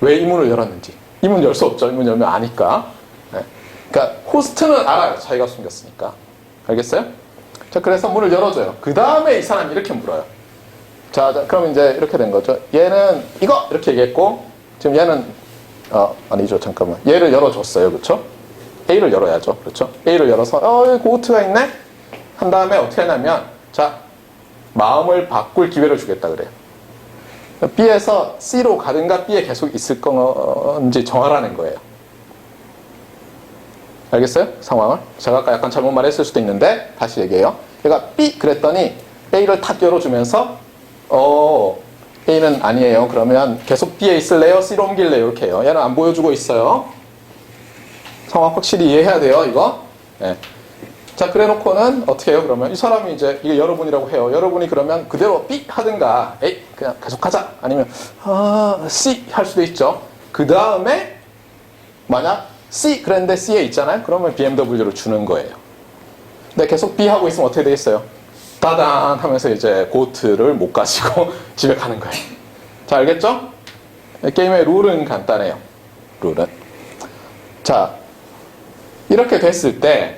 왜 이 문을 열었는지. 이 문 열 수 없죠. 이 문 열면 아니까. 네. 그러니까 호스트는 알아요. 자기가 숨겼으니까. 알겠어요? 자, 그래서 문을 열어줘요. 그 다음에 이 사람이 이렇게 물어요. 자, 그럼 이제 이렇게 된 거죠. 얘는 이거! 이렇게 얘기했고, 지금 얘는, 아니죠. 잠깐만. 얘를 열어줬어요. 그렇죠? A를 열어야죠. 그렇죠? A를 열어서, 여기 고우트가 있네? 한 다음에 어떻게 하냐면, 자, 마음을 바꿀 기회를 주겠다 그래요. B에서 C로 가든가 B에 계속 있을 건지 정하라는 거예요. 알겠어요? 상황을? 제가 아까 약간 잘못 말했을 수도 있는데 다시 얘기해요. 얘가 B 그랬더니 A를 탁 열어주면서 A는 아니에요. 그러면 계속 B에 있을래요? C로 옮길래요? 이렇게 해요. 얘는 안 보여주고 있어요. 상황 확실히 이해해야 돼요. 이거. 네. 자, 그래 놓고는 어떻게 해요? 그러면 이 사람이 이제 이게 여러분이라고 해요. 여러분이 그러면 그대로 B 하든가 A 그냥 계속 하자. 아니면 C 할 수도 있죠. 그 다음에 만약 C 그랬는데 C에 있잖아요. 그러면 BMW를 주는 거예요. 근데 계속 B 하고 있으면 어떻게 되겠어요? 따단 하면서 이제 고우트를 못 가지고 집에 가는 거예요. 자, 알겠죠? 게임의 룰은 간단해요. 룰은. 자, 이렇게 됐을 때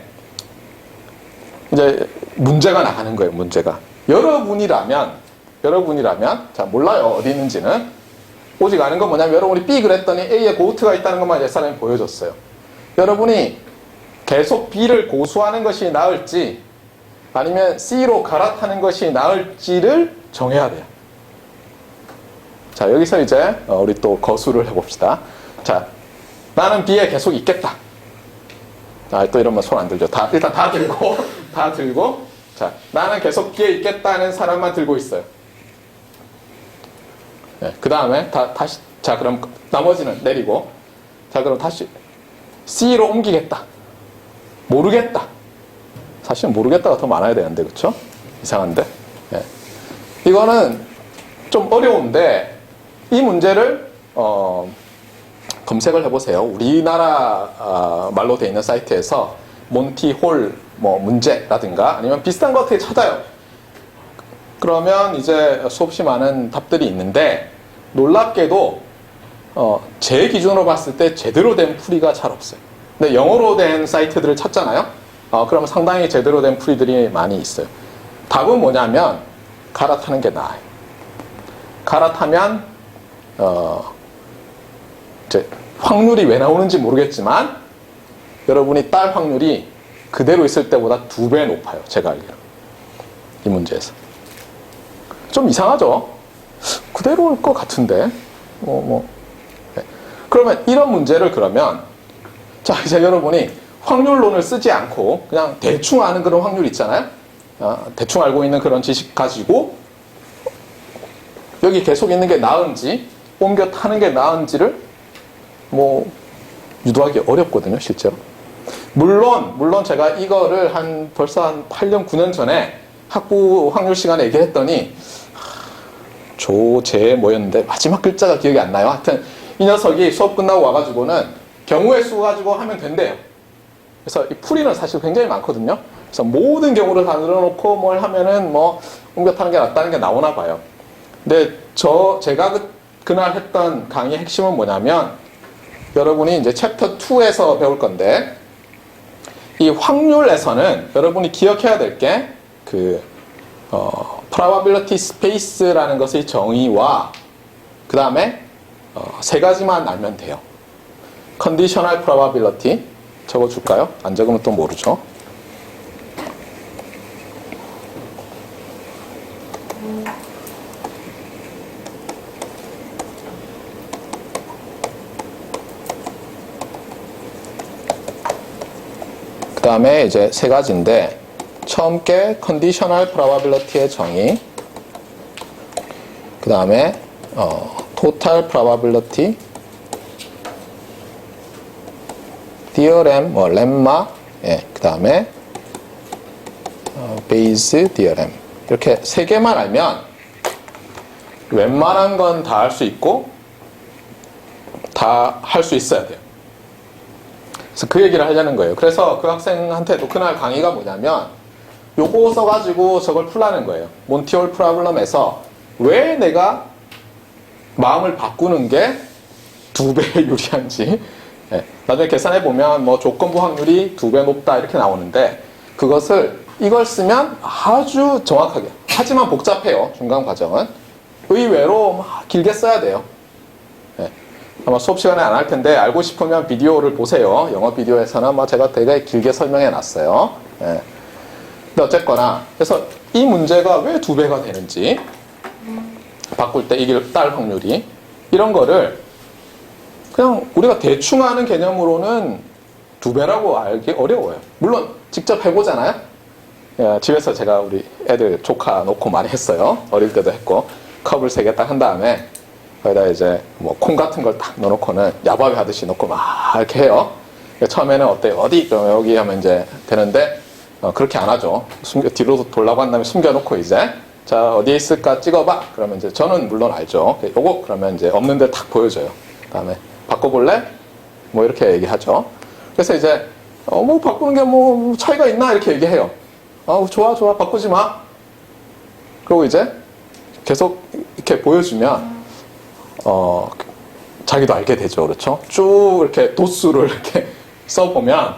이제 문제가 나가는 거예요. 문제가. 여러분이라면 자, 몰라요. 어디 있는지는. 오직 아는 건 뭐냐면 여러분이 B 그랬더니 A에 고우트가 있다는 것만 옛사람이 보여줬어요. 여러분이 계속 B를 고수하는 것이 나을지 아니면 C로 갈아타는 것이 나을지를 정해야 돼요. 자, 여기서 이제 우리 또 거수를 해봅시다. 자, 나는 B에 계속 있겠다. 또 이러면 손 안 들죠. 일단 다 들고 자, 나는 계속 B에 있겠다는 사람만 들고 있어요. 네, 그 다음에 다시 자, 그럼 나머지는 내리고 자, 그럼 다시 C로 옮기겠다. 모르겠다. 사실은 모르겠다가 더 많아야 되는데, 그쵸? 이상한데. 네. 이거는 좀 어려운데 이 문제를 검색을 해보세요. 우리나라 말로 되어 있는 사이트에서 몬티홀 문제라든가 아니면 비슷한 거 어떻게 찾아요. 그러면 이제 수없이 많은 답들이 있는데 놀랍게도 제 기준으로 봤을 때 제대로 된 풀이가 잘 없어요. 근데 영어로 된 사이트들을 찾잖아요. 그러면 상당히 제대로 된 풀이들이 많이 있어요. 답은 뭐냐면 갈아타는 게 나아요. 갈아타면 이제 확률이 왜 나오는지 모르겠지만 여러분이 딸 확률이 그대로 있을 때보다 2배 높아요. 제가 알기로. 이 문제에서. 좀 이상하죠? 그대로일 것 같은데. 네. 그러면 이런 문제를 그러면 자, 이제 여러분이 확률론을 쓰지 않고 그냥 대충 아는 그런 확률 있잖아요. 대충 알고 있는 그런 지식 가지고 여기 계속 있는 게 나은지 옮겨 타는 게 나은지를 유도하기 어렵거든요, 실제로. 물론 제가 이거를 벌써 한 8년, 9년 전에 학부 확률 시간에 얘기를 했더니 조제 뭐였는데 마지막 글자가 기억이 안 나요. 하여튼 이 녀석이 수업 끝나고 와가지고는 경우의 수 가지고 하면 된대요. 그래서 이 풀이는 사실 굉장히 많거든요. 그래서 모든 경우를 다 늘어놓고 뭘 하면은 뭐 옮겨 타는 게 낫다는 게 나오나 봐요. 근데 제가 그날 했던 강의의 핵심은 뭐냐면 여러분이 이제 챕터 2에서 배울 건데 이 확률에서는 여러분이 기억해야 될 게 probability space라는 것의 정의와 그 다음에 세 가지만 알면 돼요. conditional probability 적어줄까요? 안 적으면 또 모르죠. 그 다음에 이제 세 가지인데 처음 게 conditional probability의 정의, 그 다음에 total probability, theorem, 렘마, 그 다음에 Bayes theorem 이렇게 세 개만 알면 웬만한 건 다 할 수 있고 다 할 수 있어야 돼요. 그래서 그 얘기를 하려는 거예요. 그래서 그 학생한테도 그날 강의가 뭐냐면 요거 써가지고 저걸 풀라는 거예요. 몬티올 프로블럼에서 왜 내가 마음을 바꾸는 게 2배 유리한지 나중에 계산해보면 뭐 조건부 확률이 2배 높다 이렇게 나오는데 이걸 쓰면 아주 정확하게, 하지만 복잡해요. 중간 과정은 의외로 막 길게 써야 돼요. 아마 수업 시간에 안 할 텐데 알고 싶으면 비디오를 보세요. 영어 비디오에서는 뭐 제가 되게 길게 설명해 놨어요. 근데 어쨌거나 그래서 이 문제가 왜 2배가 되는지, 바꿀 때 이길 딸 확률이, 이런 거를 그냥 우리가 대충 아는 개념으로는 2배라고 알기 어려워요. 물론 직접 해보잖아요. 집에서 제가 우리 애들 조카 놓고 많이 했어요. 어릴 때도 했고 컵을 3개 딱 한 다음에 거기다 이제 뭐 콩 같은 걸 딱 넣어놓고는 야바위 하듯이 넣고 막 이렇게 해요. 처음에는 어때요? 어디? 그러면 여기 하면 이제 되는데 그렇게 안 하죠. 뒤로 돌라고 한 다음에 숨겨놓고 이제 자 어디에 있을까 찍어봐. 그러면 이제 저는 물론 알죠. 요거 그러면 이제 없는 데 탁 보여줘요. 그다음에 바꿔볼래? 뭐 이렇게 얘기하죠. 그래서 이제 뭐 바꾸는 게 뭐 차이가 있나 이렇게 얘기해요. 좋아 바꾸지 마. 그리고 이제 계속 이렇게 보여주면 자기도 알게 되죠. 그렇죠? 쭉 이렇게 도수를 이렇게 써보면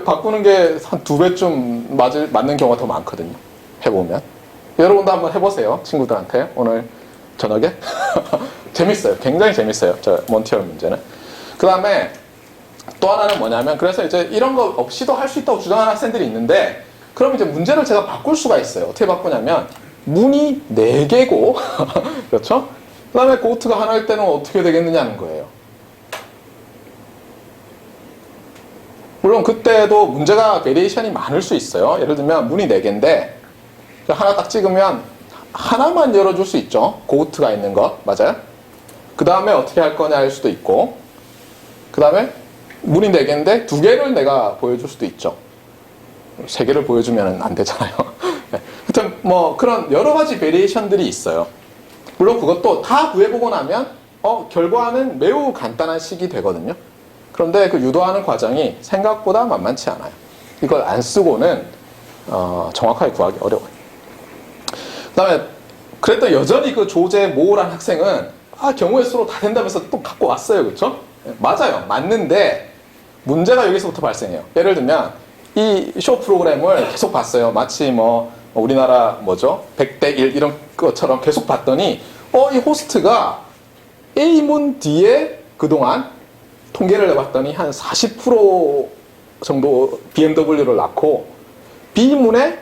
바꾸는 게 한 2배쯤 맞는 경우가 더 많거든요. 해보면. 여러분도 한번 해보세요. 친구들한테 오늘 저녁에. 재밌어요. 굉장히 재밌어요. 저 몬티올 문제는. 그 다음에 또 하나는 뭐냐면, 그래서 이제 이런 거 없이도 할 수 있다고 주장하는 학생들이 있는데, 그럼 이제 문제를 제가 바꿀 수가 있어요. 어떻게 바꾸냐면 문이 4개고 그렇죠? 그 다음에 고트가 하나일 때는 어떻게 되겠느냐는 거예요. 물론 그때도 문제가 베리에이션이 많을 수 있어요. 예를 들면 문이 4개인데 하나 딱 찍으면 하나만 열어줄 수 있죠. 고트가 있는 것 맞아요? 그 다음에 어떻게 할 거냐 할 수도 있고, 그 다음에 문이 4개인데 2개를 내가 보여줄 수도 있죠. 3개를 보여주면 안 되잖아요. 하여튼 뭐 그런 여러 가지 베리에이션들이 있어요. 물론 그것도 다 구해보고 나면 결과는 매우 간단한 식이 되거든요. 그런데 그 유도하는 과정이 생각보다 만만치 않아요. 이걸 안 쓰고는 정확하게 구하기 어려워요. 그 다음에 그랬더니 여전히 그 조제 모호란 학생은 경우의 수로 다 된다면서 또 갖고 왔어요. 그렇죠? 맞아요. 맞는데 문제가 여기서부터 발생해요. 예를 들면 이 쇼 프로그램을 계속 봤어요. 마치 뭐 우리나라 100대 1 이런 것처럼 계속 봤더니 이 호스트가 A문 뒤에 그동안 통계를 해봤더니 한 40% 정도 BMW를 낳고 B문에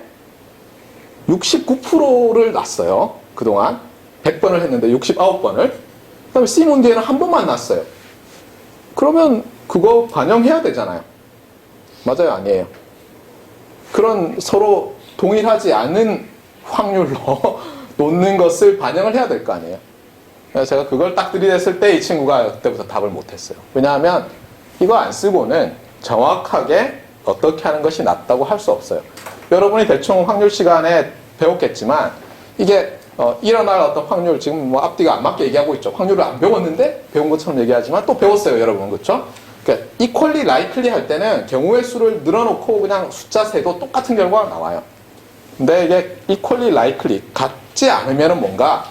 69%를 낳았어요. 그동안 100번을 했는데 69번을. 그 다음에 C문 뒤에는 한 번만 낳았어요. 그러면 그거 반영해야 되잖아요. 맞아요? 아니에요? 그런 서로 동일하지 않은 확률로 놓는 것을 반영을 해야 될 거 아니에요. 그래서 제가 그걸 딱 들이댔을 때 이 친구가 그때부터 답을 못했어요. 왜냐하면 이거 안 쓰고는 정확하게 어떻게 하는 것이 낫다고 할 수 없어요. 여러분이 대충 확률 시간에 배웠겠지만 이게 일어날 어떤 확률, 지금 뭐 앞뒤가 안 맞게 얘기하고 있죠. 확률을 안 배웠는데 배운 것처럼 얘기하지만 또 배웠어요, 여러분. 그렇죠? 그러니까 equally likely 할 때는 경우의 수를 늘어놓고 그냥 숫자 세도 똑같은 결과가 나와요. 근데 이게 equally likely, 같지 않으면은 뭔가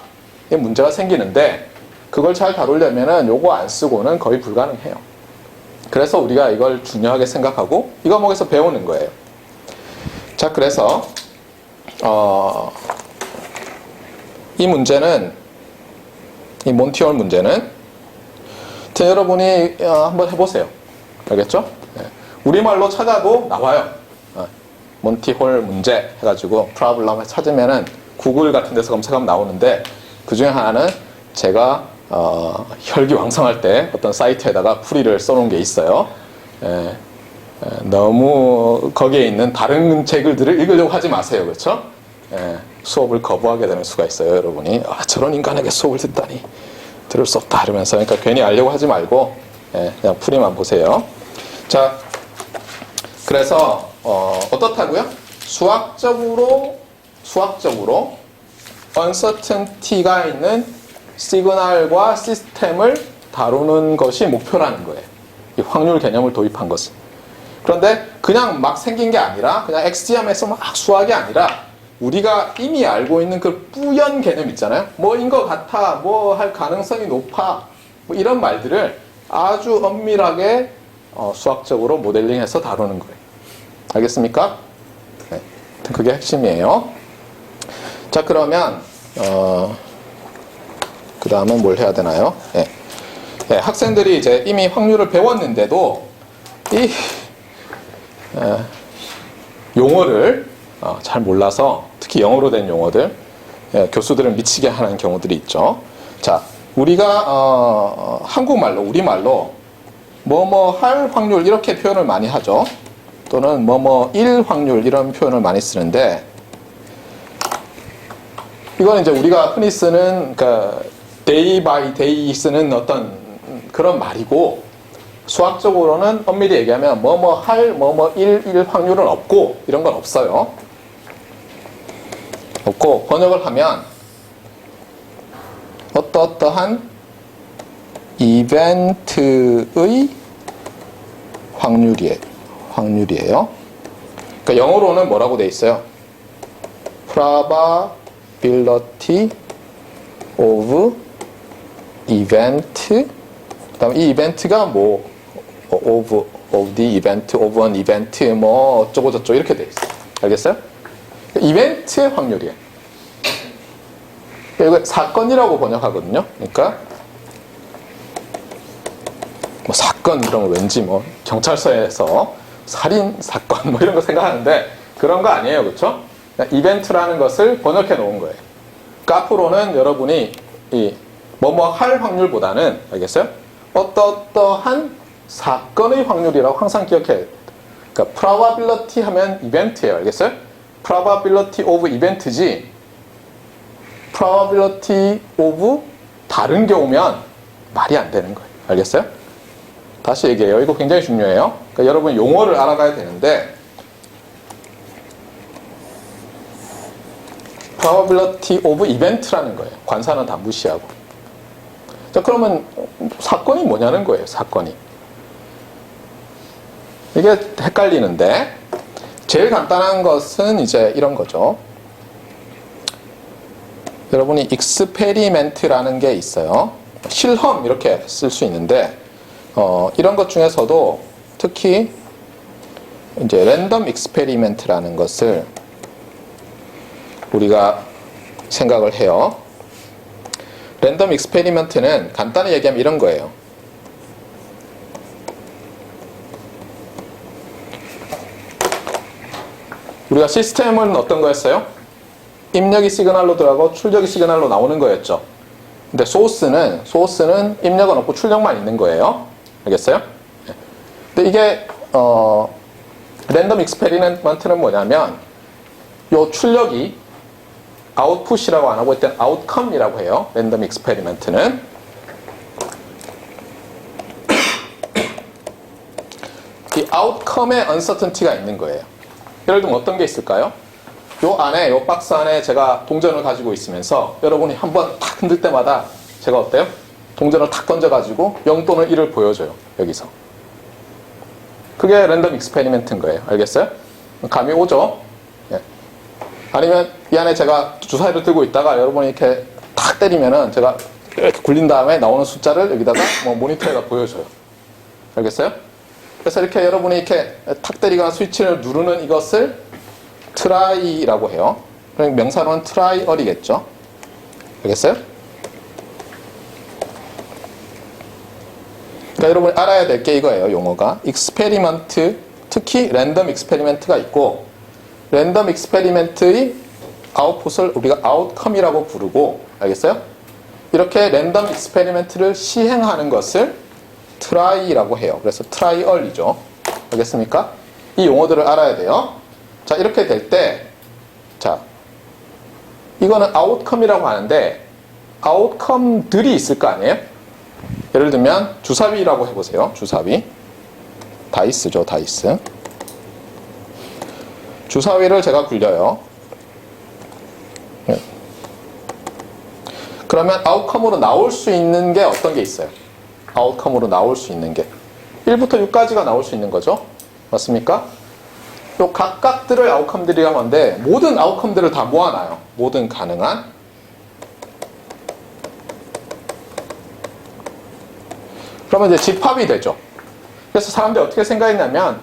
문제가 생기는데 그걸 잘 다루려면은 요거 안 쓰고는 거의 불가능해요. 그래서 우리가 이걸 중요하게 생각하고 이 과목에서 배우는 거예요. 자, 그래서 이 문제는, 이 몬티올 문제는 여러분이 한번 해보세요. 알겠죠? 네. 우리말로 찾아도 나와요. 몬티홀 문제 해가지고 프로블럼을 찾으면은 구글 같은 데서 검색하면 나오는데 그 중에 하나는 제가 혈기왕성할 때 어떤 사이트에다가 풀이를 써놓은 게 있어요. 너무 거기에 있는 다른 책들을 읽으려고 하지 마세요. 그렇죠? 수업을 거부하게 되는 수가 있어요. 여러분이 저런 인간에게 수업을 듣다니 들을 수 없다 이러면서. 그러니까 괜히 알려고 하지 말고 그냥 풀이만 보세요. 자, 그래서 어떻다고요? 수학적으로 uncertainty가 있는 시그널과 시스템을 다루는 것이 목표라는 거예요. 이 확률 개념을 도입한 것은. 그런데 그냥 막 생긴 게 아니라 그냥 XGM에서 막 수학이 아니라 우리가 이미 알고 있는 그 뿌연 개념 있잖아요. 뭐인 것 같아, 뭐 할 가능성이 높아, 뭐 이런 말들을 아주 엄밀하게 수학적으로 모델링해서 다루는 거예요. 알겠습니까? 네, 그게 핵심이에요. 자, 그러면 그 다음은 뭘 해야 되나요? 네. 네, 학생들이 이제 이미 확률을 배웠는데도 이 용어를 잘 몰라서, 특히 영어로 된 용어들, 교수들을 미치게 하는 경우들이 있죠. 자, 우리가 한국말로, 우리말로 뭐뭐 할 확률 이렇게 표현을 많이 하죠. 또는 뭐뭐일 확률 이런 표현을 많이 쓰는데, 이건 이제 우리가 흔히 쓰는 그러니까 day by day 쓰는 어떤 그런 말이고, 수학적으로는 엄밀히 얘기하면 뭐뭐 할, 뭐뭐일 확률은 없고 이런 건 없어요. 없고 번역을 하면 어떠한 이벤트의 확률이에요. 그러니까 영어로는 뭐라고 돼 있어요? probability of event. 그다음 이 이벤트가 뭐 of the event, of an event, 뭐 어쩌고 저쩌고 이렇게 돼 있어요. 알겠어요? 이벤트의 확률이에요. 이거 사건이라고 번역하거든요. 그러니까 뭐 사건 그러면 왠지 뭐 경찰서에서 살인 사건 뭐 이런 거 생각하는데 그런 거 아니에요. 그렇죠? 이벤트라는 것을 번역해 놓은 거예요. 그러니까 앞으로는 여러분이 이 뭐뭐 할 확률보다는, 알겠어요? 어떠한 사건의 확률이라고 항상 기억해야 돼요. 그러니까 probability 하면 이벤트예요. 알겠어요? probability of event지 probability of 다른 경우면 말이 안 되는 거예요. 알겠어요? 다시 얘기해요. 이거 굉장히 중요해요. 그러니까 여러분 용어를 알아가야 되는데, probability of event라는 거예요. 관사는 다 무시하고. 자, 그러면 사건이 뭐냐는 거예요. 사건이. 이게 헷갈리는데, 제일 간단한 것은 이제 이런 거죠. 여러분이 익스페리멘트라는 게 있어요. 실험 이렇게 쓸 수 있는데, 이런 것 중에서도 특히 이제 랜덤 익스페리멘트라는 것을 우리가 생각을 해요. 랜덤 익스페리멘트는 간단히 얘기하면 이런 거예요. 우리가 시스템은 어떤 거였어요? 입력이 시그널로 들어가고 출력이 시그널로 나오는 거였죠. 근데 소스는 입력은 없고 출력만 있는 거예요. 알겠어요? 근데 이게 랜덤 익스페리먼트는 뭐냐면 요 출력이 아웃풋이라고 안 하고 일단 아웃컴이라고 해요. 랜덤 익스페리먼트는 이 아웃컴에 uncertainty가 있는 거예요. 예를 들면 어떤 게 있을까요? 요 안에, 요 박스 안에 제가 동전을 가지고 있으면서 여러분이 한번 탁 흔들 때마다 제가 어때요? 동전을 탁 던져가지고 0 또는 1을 보여줘요. 여기서. 그게 랜덤 익스페리멘트인 거예요. 알겠어요? 감이 오죠? 예. 아니면 이 안에 제가 주사위를 들고 있다가 여러분이 이렇게 탁 때리면은 제가 이렇게 굴린 다음에 나오는 숫자를 여기다가 뭐 모니터에다 보여줘요. 알겠어요? 그래서 이렇게 여러분이 이렇게 탁 때리거나 스위치를 누르는 이것을 트라이라고 해요. 그러니까 명사로는 트라이얼이겠죠. 알겠어요? 그러니까 여러분이 알아야 될 게 이거예요. 용어가 익스페리먼트, 특히 랜덤 익스페리멘트가 있고 랜덤 익스페리멘트의 아웃풋을 우리가 아웃컴이라고 부르고 알겠어요? 이렇게 랜덤 익스페리멘트를 시행하는 것을 트라이라고 해요. 그래서 트라이얼이죠. 알겠습니까? 이 용어들을 알아야 돼요. 자, 이렇게 될 때, 자, 이거는 아웃컴이라고 하는데, 아웃컴들이 있을 거 아니에요? 예를 들면, 주사위라고 해보세요. 주사위. 다이스죠, 다이스. 주사위를 제가 굴려요. 그러면 아웃컴으로 나올 수 있는 게 어떤 게 있어요? 아웃컴으로 나올 수 있는 게 1부터 6까지가 나올 수 있는 거죠. 맞습니까? 요 각각들을 아웃컴들이라고 하는데 모든 아웃컴들을 다 모아놔요. 모든 가능한. 그러면 이제 집합이 되죠. 그래서 사람들이 어떻게 생각했냐면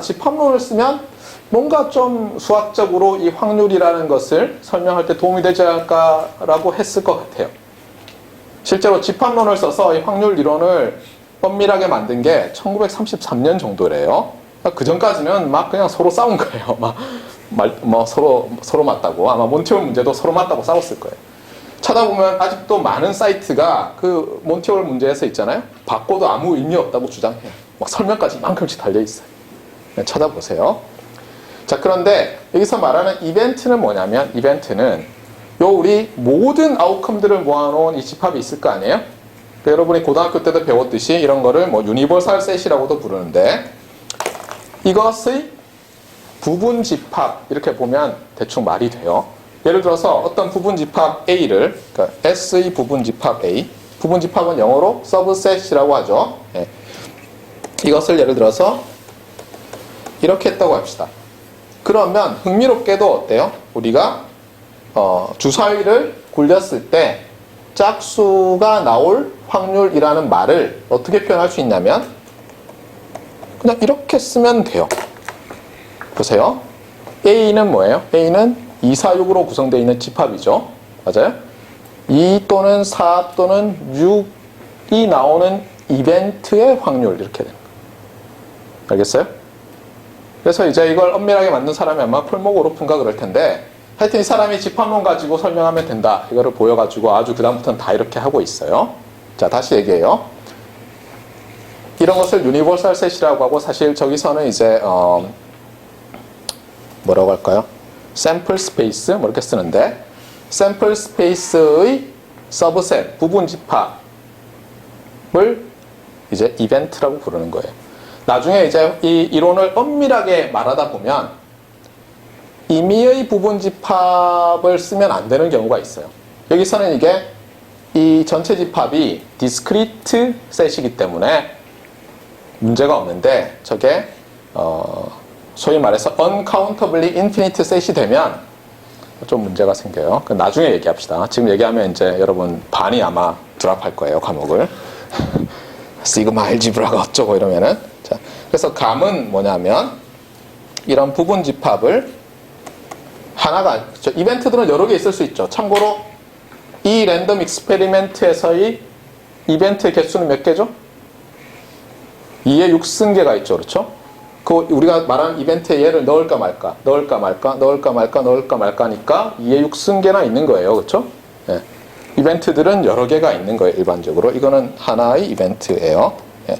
집합론을 쓰면 뭔가 좀 수학적으로 이 확률이라는 것을 설명할 때 도움이 되지 않을까라고 했을 것 같아요. 실제로 집합론을 써서 이 확률 이론을 엄밀하게 만든 게 1933년 정도래요. 그 전까지는 막 그냥 서로 싸운 거예요. 서로 맞다고. 아마 몬티올 문제도 서로 맞다고 싸웠을 거예요. 찾아보면 아직도 많은 사이트가 그 몬티올 문제에서 있잖아요. 바꿔도 아무 의미 없다고 주장해요. 막 설명까지 이만큼씩 달려있어요. 찾아보세요. 자, 그런데 여기서 말하는 이벤트는 뭐냐면 이벤트는 요 우리 모든 아웃컴들을 모아놓은 이 집합이 있을 거 아니에요? 그러니까 여러분이 고등학교 때도 배웠듯이 이런 거를 뭐 유니버설 셋이라고도 부르는데 이것의 부분 집합 이렇게 보면 대충 말이 돼요. 예를 들어서 어떤 부분 집합 A를 그러니까 S의 부분 집합 A 부분 집합은 영어로 서브셋이라고 하죠. 예. 이것을 예를 들어서 이렇게 했다고 합시다. 그러면 흥미롭게도 어때요? 우리가 주사위를 굴렸을 때 짝수가 나올 확률이라는 말을 어떻게 표현할 수 있냐면 그냥 이렇게 쓰면 돼요. 보세요. A는 뭐예요? A는 2, 4, 6으로 구성되어 있는 집합이죠. 맞아요? 2 또는 4 또는 6이 나오는 이벤트의 확률 이렇게 됩니다. 알겠어요? 그래서 이제 이걸 엄밀하게 만든 사람이 아마 콜목 오르프인가 그럴 텐데 하여튼 이 사람이 집합론 가지고 설명하면 된다. 이거를 보여가지고 아주 그 다음부터는 다 이렇게 하고 있어요. 자, 다시 얘기해요. 이런 것을 유니버설 셋이라고 하고 사실 저기서는 이제 뭐라고 할까요? 샘플 스페이스 뭐 이렇게 쓰는데 샘플 스페이스의 서브셋 부분 집합을 이제 이벤트라고 부르는 거예요. 나중에 이제 이 이론을 엄밀하게 말하다 보면 임의의 부분 집합을 쓰면 안 되는 경우가 있어요. 여기서는 이게 이 전체 집합이 디스크리트 셋이기 때문에 문제가 없는데 저게 소위 말해서 uncountably infinite 셋이 되면 좀 문제가 생겨요. 나중에 얘기합시다. 지금 얘기하면 이제 여러분 반이 아마 드랍할 거예요, 과목을. 시그마 알지브라가 어쩌고 이러면은. 자, 그래서 감은 뭐냐면 이런 부분 집합을 하나가 이벤트들은 여러 개 있을 수 있죠. 참고로 이 랜덤 익스페리멘트에서의 이벤트의 개수는 몇 개죠? 2의 6승계가 있죠. 그렇죠? 그 우리가 말하는 이벤트에 얘를 넣을까 말까 하니까 2의 6승계나 있는 거예요. 그렇죠? 예. 이벤트들은 여러 개가 있는 거예요. 일반적으로. 이거는 하나의 이벤트예요. 예.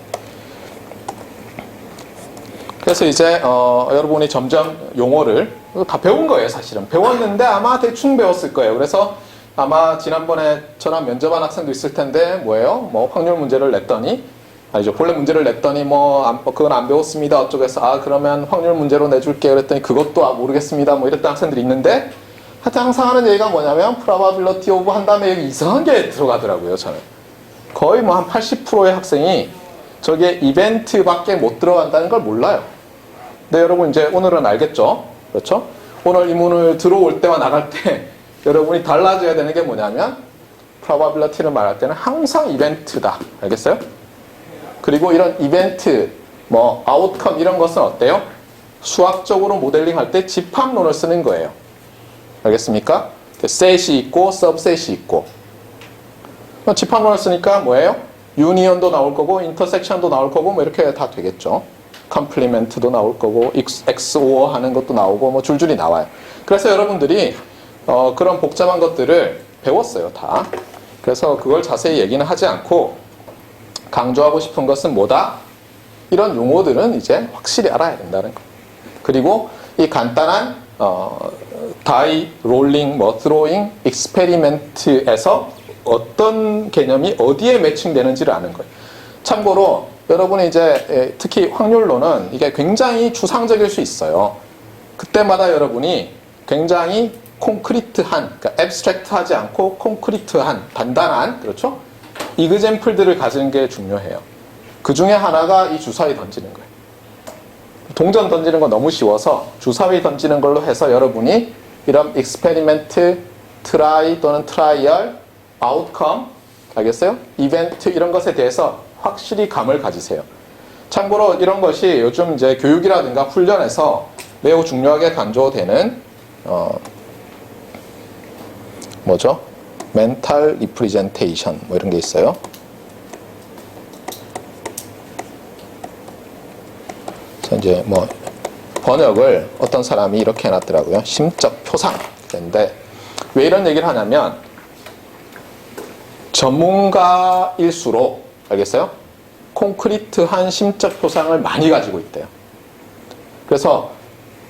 그래서 이제 여러분이 점점 용어를 다 배운 거예요. 사실은. 배웠는데 아마 대충 배웠을 거예요. 그래서 아마 지난번에 저랑 면접한 학생도 있을 텐데 뭐예요? 뭐 확률 문제를 냈더니 아니죠. 본래 문제를 냈더니 그건 안 배웠습니다. 어쩌겠어. 그러면 확률 문제로 내줄게. 그랬더니 그것도 모르겠습니다. 뭐 이랬던 학생들이 있는데, 하여튼 항상 하는 얘기가 뭐냐면, probability of 한 다음에 여기 이상한 게 들어가더라고요, 저는. 거의 한 80%의 학생이 저게 이벤트밖에 못 들어간다는 걸 몰라요. 근데 여러분 이제 오늘은 알겠죠? 그렇죠? 오늘 이 문을 들어올 때와 나갈 때 여러분이 달라져야 되는 게 뭐냐면, probability를 말할 때는 항상 이벤트다. 알겠어요? 그리고 이런 이벤트, 아웃컴 이런 것은 어때요? 수학적으로 모델링 할 때 집합론을 쓰는 거예요. 알겠습니까? 셋이 있고, 서브셋이 있고. 집합론을 쓰니까 뭐예요? 유니언도 나올 거고, 인터섹션도 나올 거고, 이렇게 다 되겠죠. 컴플리멘트도 나올 거고, XOR 하는 것도 나오고, 줄줄이 나와요. 그래서 여러분들이, 그런 복잡한 것들을 배웠어요, 다. 그래서 그걸 자세히 얘기는 하지 않고, 강조하고 싶은 것은 뭐다? 이런 용어들은 이제 확실히 알아야 된다는 거. 그리고 이 간단한 다이, 롤링, 드로잉, 익스페리멘트에서 어떤 개념이 어디에 매칭되는지를 아는 거예요. 참고로 여러분이 이제 특히 확률론은 이게 굉장히 추상적일 수 있어요. 그때마다 여러분이 굉장히 콘크리트한, 그러니까 앱스트랙트하지 않고 콘크리트한, 단단한, 그렇죠? 이그젬플들을 가지는 게 중요해요. 그 중에 하나가 이 주사위 던지는 거예요. 동전 던지는 거 너무 쉬워서 주사위 던지는 걸로 해서 여러분이 이런 익스페리멘트, 트라이 또는 트라이얼, 아웃컴, 알겠어요? 이벤트 이런 것에 대해서 확실히 감을 가지세요. 참고로 이런 것이 요즘 이제 교육이라든가 훈련에서 매우 중요하게 강조되는 멘탈 리프레젠테이션 이런 게 있어요. 그래서 이제 번역을 어떤 사람이 이렇게 해놨더라고요. 심적 표상. 근데 왜 이런 얘기를 하냐면 전문가일수록 알겠어요? 콘크리트한 심적 표상을 많이 가지고 있대요. 그래서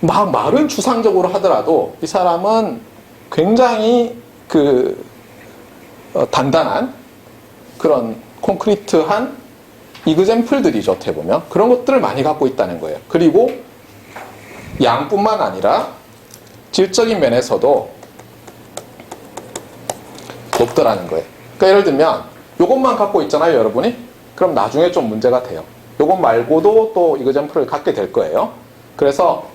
말은 추상적으로 하더라도 이 사람은 굉장히 단단한 그런 콘크리트한 이그젬플들이죠. 어떻게 보면 그런 것들을 많이 갖고 있다는 거예요. 그리고 양뿐만 아니라 질적인 면에서도 높더라는 거예요. 그러니까 예를 들면 이것만 갖고 있잖아요, 여러분이. 그럼 나중에 좀 문제가 돼요. 이것 말고도 또 이그젬플을 갖게 될 거예요. 그래서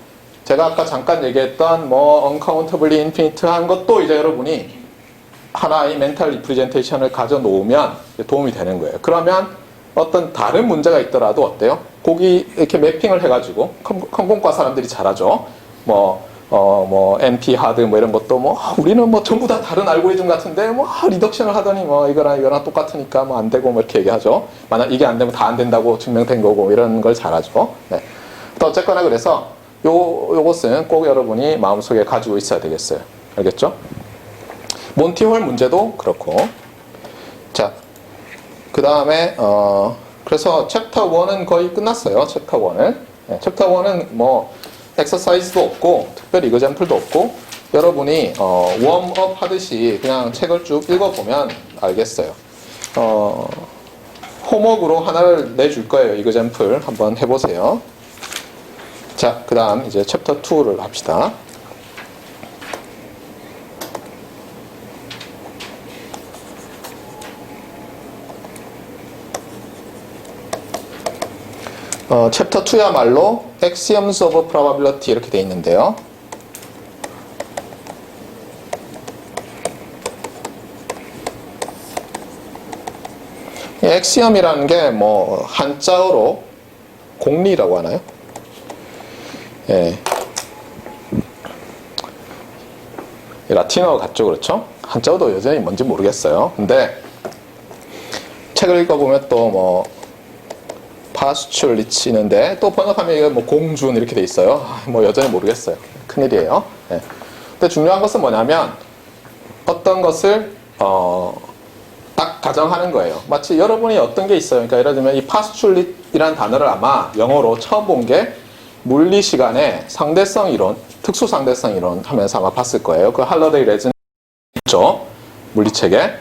제가 아까 잠깐 얘기했던 uncountably infinite한 것도 이제 여러분이 하나의 멘탈 리프레젠테이션을 가져 놓으면 도움이 되는 거예요. 그러면 어떤 다른 문제가 있더라도 어때요? 거기 이렇게 매핑을 해가지고 컴공과 사람들이 잘하죠. NP 하드 이런 것도 우리는 전부 다 다른 알고리즘 같은데 리덕션을 하더니 이거랑 똑같으니까 안 되고 이렇게 얘기하죠. 만약 이게 안 되면 다 안 된다고 증명된 거고 이런 걸 잘하죠. 네. 또 어쨌거나 그래서 요것은 꼭 여러분이 마음속에 가지고 있어야 되겠어요. 알겠죠? 몬티홀 문제도 그렇고. 자, 그 다음에 그래서 챕터 1은 거의 끝났어요. 챕터 1은. 네, 챕터 1은 엑서사이즈도 없고 특별히 이그젬플도 없고 여러분이 웜업 하듯이 그냥 책을 쭉 읽어보면 알겠어요. 홈워크로 하나를 내줄 거예요. 이그젬플 한번 해보세요. 자, 그 다음 이제 챕터 2를 합시다. 챕터 2야말로 Axioms of Probability 이렇게 돼 있는데요. 이 엑시엄이라는 게 한자어로 공리라고 하나요? 예. 라틴어 같죠, 그렇죠? 한자어도 여전히 뭔지 모르겠어요. 근데 책을 읽어보면 또 파스츄리치 있는데 또 번역하면 이거 공준 이렇게 돼 있어요. 여전히 모르겠어요. 큰일이에요. 네. 근데 중요한 것은 뭐냐면 어떤 것을 딱 가정하는 거예요. 마치 여러분이 어떤 게 있어요. 그러니까 예를 들면 이 파스츄리티라는 단어를 아마 영어로 처음 본 게 물리 시간에 상대성 이론, 특수 상대성 이론 하면서 아마 봤을 거예요. 그 할러데이 레즈는 있죠. 물리책에.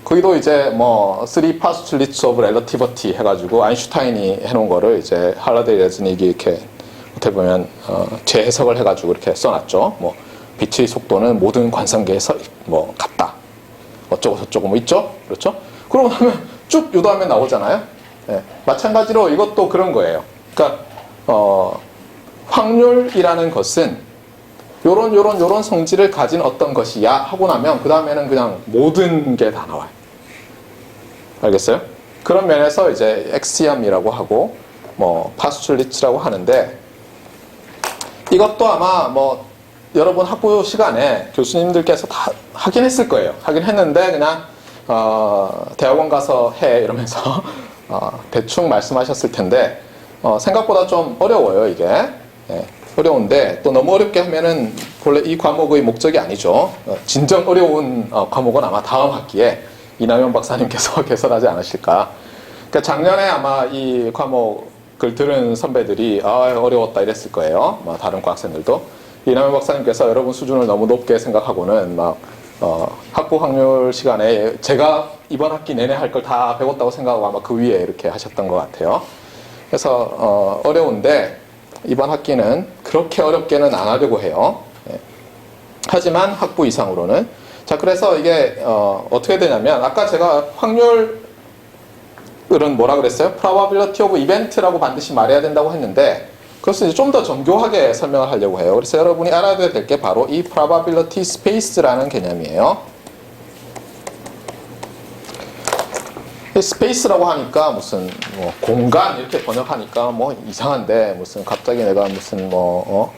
거기도 이제 뭐 3 postulates of relativity 해가지고 아인슈타인이 해놓은 거를 이제 할라데이 레즈닉이 이렇게 어떻게 보면 재해석을 해가지고 이렇게 써놨죠. 뭐 빛의 속도는 모든 관상계에서 뭐 같다. 어쩌고 저쩌고 뭐 있죠. 그렇죠? 그러고 나면 쭉 요도하면 나오잖아요. 예. 마찬가지로 이것도 그런 거예요. 그러니까 확률이라는 것은 요런 성질을 가진 어떤 것이야 하고 나면 그 다음에는 그냥 모든 게 다 나와요. 알겠어요? 그런 면에서 이제 엑시엄이라고 하고 뭐 파스출리츠라고 하는데 이것도 아마 뭐 여러분 학부 시간에 교수님들께서 다 하긴 했을 거예요. 하긴 했는데 그냥 대학원 가서 해 이러면서 대충 말씀하셨을 텐데 생각보다 좀 어려워요 이게. 예, 어려운데 또 너무 어렵게 하면은 본래 이 과목의 목적이 아니죠. 진정 어려운 과목은 아마 다음 학기에 이남현 박사님께서 개설하지 않으실까. 그러니까 작년에 아마 이 과목을 들은 선배들이 어려웠다 이랬을 거예요. 다른 과학생들도. 이남현 박사님께서 여러분 수준을 너무 높게 생각하고는 막 학부 확률 시간에 제가 이번 학기 내내 할 걸 다 배웠다고 생각하고 아마 그 위에 이렇게 하셨던 것 같아요. 그래서 어려운데 이번 학기는 그렇게 어렵게는 안 하려고 해요. 예. 하지만 학부 이상으로는. 자, 그래서 이게 어떻게 되냐면 아까 제가 확률은 뭐라 그랬어요? probability of event라고 반드시 말해야 된다고 했는데 그것을 이제 좀 더 정교하게 설명을 하려고 해요. 그래서 여러분이 알아야 될 게 바로 이 probability space라는 개념이에요. 이 스페이스라고 하니까 무슨 뭐 공간 이렇게 번역하니까 뭐 이상한데 무슨 갑자기 내가 무슨 뭐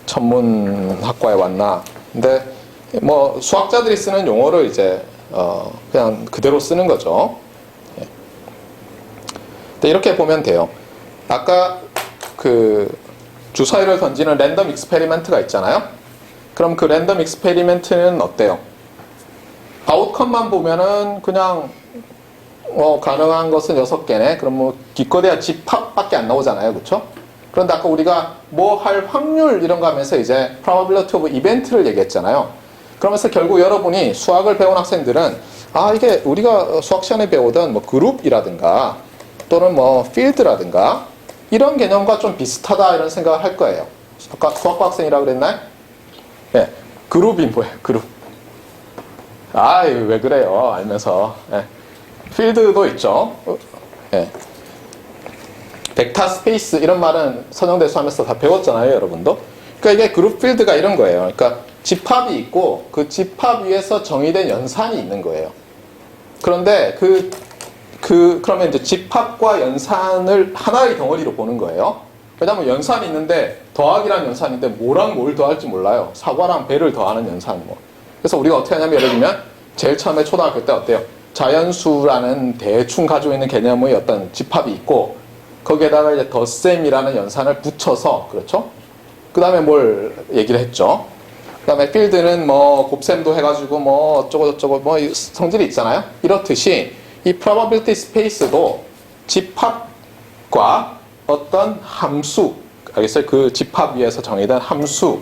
천문학과에 왔나. 근데 뭐 수학자들이 쓰는 용어를 이제 그냥 그대로 쓰는 거죠. 예. 근데 이렇게 보면 돼요. 아까 그 주사위를 던지는 랜덤 익스페리멘트가 있잖아요. 그럼 그 랜덤 익스페리멘트는 어때요? 아웃컴만 보면은 그냥 가능한 것은 6개네. 그럼 뭐 기껏해야 집합밖에 안 나오잖아요. 그렇죠? 그런데 아까 우리가 뭐 할 확률 이런 거 하면서 이제 probability of event를 얘기했잖아요. 그러면서 결국 여러분이 수학을 배운 학생들은 이게 우리가 수학 시간에 배우던 뭐 그룹이라든가 또는 뭐 필드라든가 이런 개념과 좀 비슷하다 이런 생각을 할 거예요. 아까 수학과 학생이라고 그랬나요? 예. 그룹이 뭐예요? 그룹. 왜 그래요? 알면서. 예. 필드도 있죠. 예. 벡터 스페이스 이런 말은 선형대수 하면서 다 배웠잖아요, 여러분도. 그러니까 이게 그룹 필드가 이런 거예요. 그러니까 집합이 있고 그 집합 위에서 정의된 연산이 있는 거예요. 그런데 그러면 이제 집합과 연산을 하나의 덩어리로 보는 거예요. 왜냐하면 연산이 있는데 더하기란 연산인데 뭐랑 뭘 더할지 몰라요. 사과랑 배를 더하는 연산 뭐. 그래서 우리가 어떻게 하냐면 예를 들면 제일 처음에 초등학교 때 어때요? 자연수라는 대충 가지고 있는 개념의 어떤 집합이 있고 거기에다가 이제 덧셈이라는 연산을 붙여서 그렇죠? 그 다음에 뭘 얘기를 했죠? 그 다음에 필드는 뭐 곱셈도 해가지고 뭐 어쩌고 저쩌고 뭐 성질이 있잖아요. 이렇듯이 이 probability space도 집합과 어떤 함수, 알겠어요? 그 집합 위에서 정의된 함수로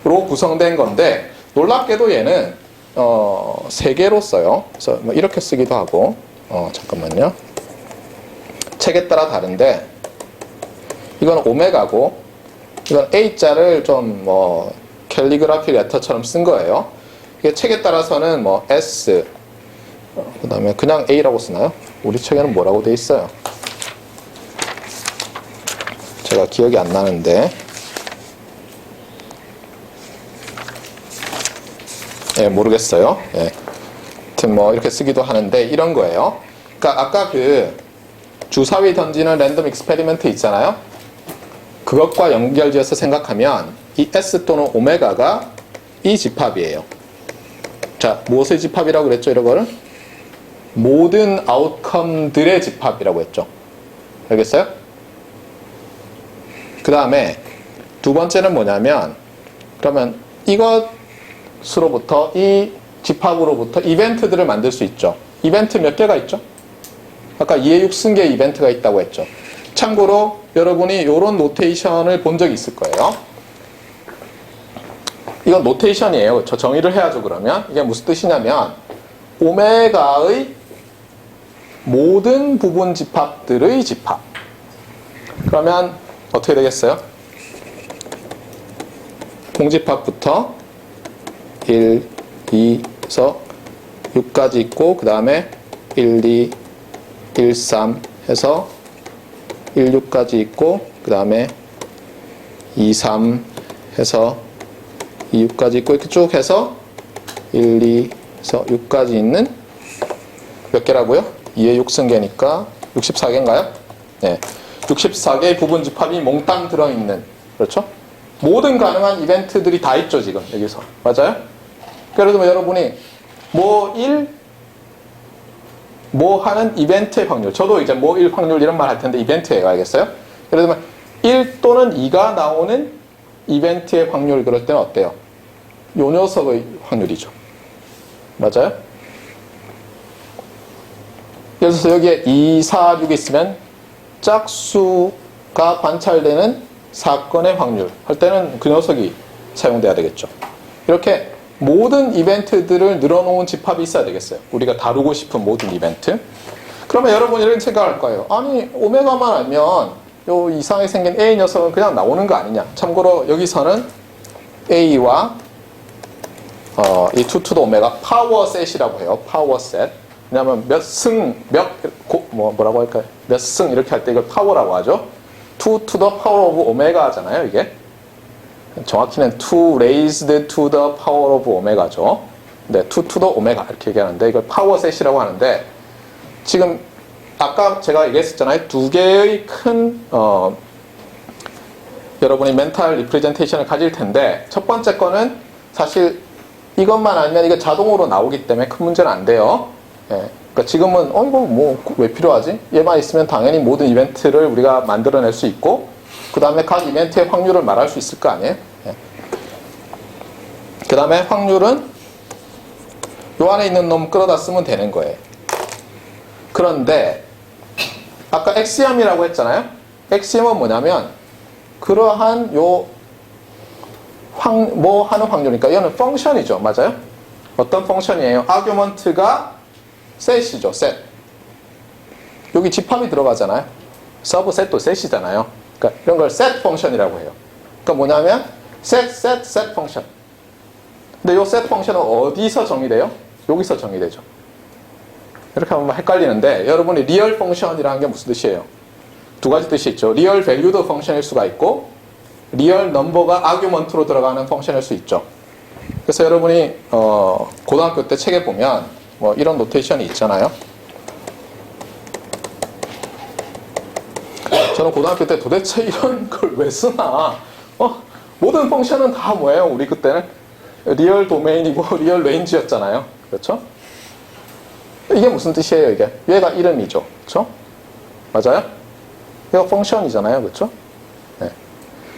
구성된 건데 놀랍게도 얘는 3개로 써요. 그래서 뭐 이렇게 쓰기도 하고 잠깐만요. 책에 따라 다른데 이건 오메가고 이건 A자를 좀 뭐 캘리그라피 레터처럼 쓴 거예요. 이게 책에 따라서는 뭐 S 그 다음에 그냥 A라고 쓰나요? 우리 책에는 뭐라고 돼 있어요? 제가 기억이 안 나는데 모르겠어요. 하여튼 뭐 이렇게 쓰기도 하는데 이런 거예요. 그러니까 아까 그 주사위 던지는 랜덤 익스페리멘트 있잖아요. 그것과 연결지어서 생각하면 이 S 또는 오메가가 이 집합이에요. 자, 무엇의 집합이라고 그랬죠? 이런 거를? 모든 아웃컴들의 집합이라고 했죠. 알겠어요? 그 다음에 두 번째는 뭐냐면 그러면 이것으로부터 이 집합으로부터 이벤트들을 만들 수 있죠. 이벤트 몇 개가 있죠? 아까 2의 6승계 이벤트가 있다고 했죠. 참고로 여러분이 이런 노테이션을 본 적이 있을 거예요. 이건 노테이션이에요. 저 정의를 해야죠. 그러면 이게 무슨 뜻이냐면 오메가의 모든 부분 집합들의 집합. 그러면 어떻게 되겠어요? 공집합부터 1, 2에서 6까지 있고 그 다음에 1, 2, 1, 3 해서 1, 6까지 있고 그 다음에 2, 3 해서 2, 6까지 있고 이렇게 쭉 해서 1, 2에서 6까지 있는 몇 개라고요? 2의 6승계니까 64개인가요? 네. 64개의 부분 집합이 몽땅 들어있는, 그렇죠? 모든 가능한 이벤트들이 다 있죠, 지금, 여기서. 맞아요? 예를 들면 여러분이 뭐 1, 뭐 하는 이벤트의 확률. 저도 이제 뭐 1 확률 이런 말 할 텐데 이벤트예요, 알겠어요? 예를 들면 1 또는 2가 나오는 이벤트의 확률 그럴 때는 어때요? 요 녀석의 확률이죠. 맞아요? 예를 들어서 여기에 2, 4, 6이 있으면 짝수가 관찰되는 사건의 확률 할 때는 그 녀석이 사용돼야 되겠죠. 이렇게 모든 이벤트들을 늘어놓은 집합이 있어야 되겠어요. 우리가 다루고 싶은 모든 이벤트. 그러면 여러분이 이런 생각할 거예요. 아니 오메가만 알면 요 이상하게 생긴 A 녀석은 그냥 나오는 거 아니냐. 참고로 여기서는 A와 이 2 to the 오메가 파워셋이라고 해요. 파워셋. 왜냐하면 몇 승, 뭐라고 할까요? 몇 승 이렇게 할 때 이걸 파워라고 하죠. 2 to the power of omega 하잖아요, 이게. 정확히는 2 raised to the power of omega죠. 네, 2 to the omega 이렇게 얘기하는데 이걸 파워셋이라고 하는데 지금 아까 제가 얘기했었잖아요. 두 개의 큰 여러분이 멘탈 리프레젠테이션을 가질 텐데 첫 번째 거는 사실 이것만 알면 이거 자동으로 나오기 때문에 큰 문제는 안 돼요. 예, 그러니까 지금은 이거 뭐 왜 필요하지? 얘만 있으면 당연히 모든 이벤트를 우리가 만들어낼 수 있고 그 다음에 각 이벤트의 확률을 말할 수 있을 거 아니에요? 예. 그 다음에 확률은 요 안에 있는 놈 끌어다 쓰면 되는 거예요. 그런데 아까 엑시엄이라고 했잖아요. 엑시엄은 뭐냐면 그러한 요 뭐 하는 확률이니까 이거는 펑션이죠. 맞아요? 어떤 펑션이에요? 아규먼트가 셋이죠. 셋. 여기 집합이 들어가잖아요. 서브셋도 셋이잖아요. 그러니까 이런 걸 셋 펑션이라고 해요. 그러니까 뭐냐면 셋 펑션. 근데 이 셋 펑션은 어디서 정의돼요? 여기서 정의되죠. 이렇게 하면 헷갈리는데 여러분이 리얼 펑션이라는 게 무슨 뜻이에요? 두 가지 뜻이 있죠. 리얼 밸류드 펑션일 수가 있고 리얼 넘버가 아규먼트로 들어가는 펑션일 수 있죠. 그래서 여러분이 고등학교 때 책에 보면 뭐 이런 노테이션이 있잖아요. 저는 고등학교 때 도대체 이런 걸 왜 쓰나? 모든 펑션은 다 뭐예요? 우리 그때는 리얼 도메인이고 리얼 레인지였잖아요. 그렇죠? 이게 무슨 뜻이에요, 이게? 얘가 이름이죠. 그렇죠? 맞아요? 얘가 펑션이잖아요. 그렇죠? 네.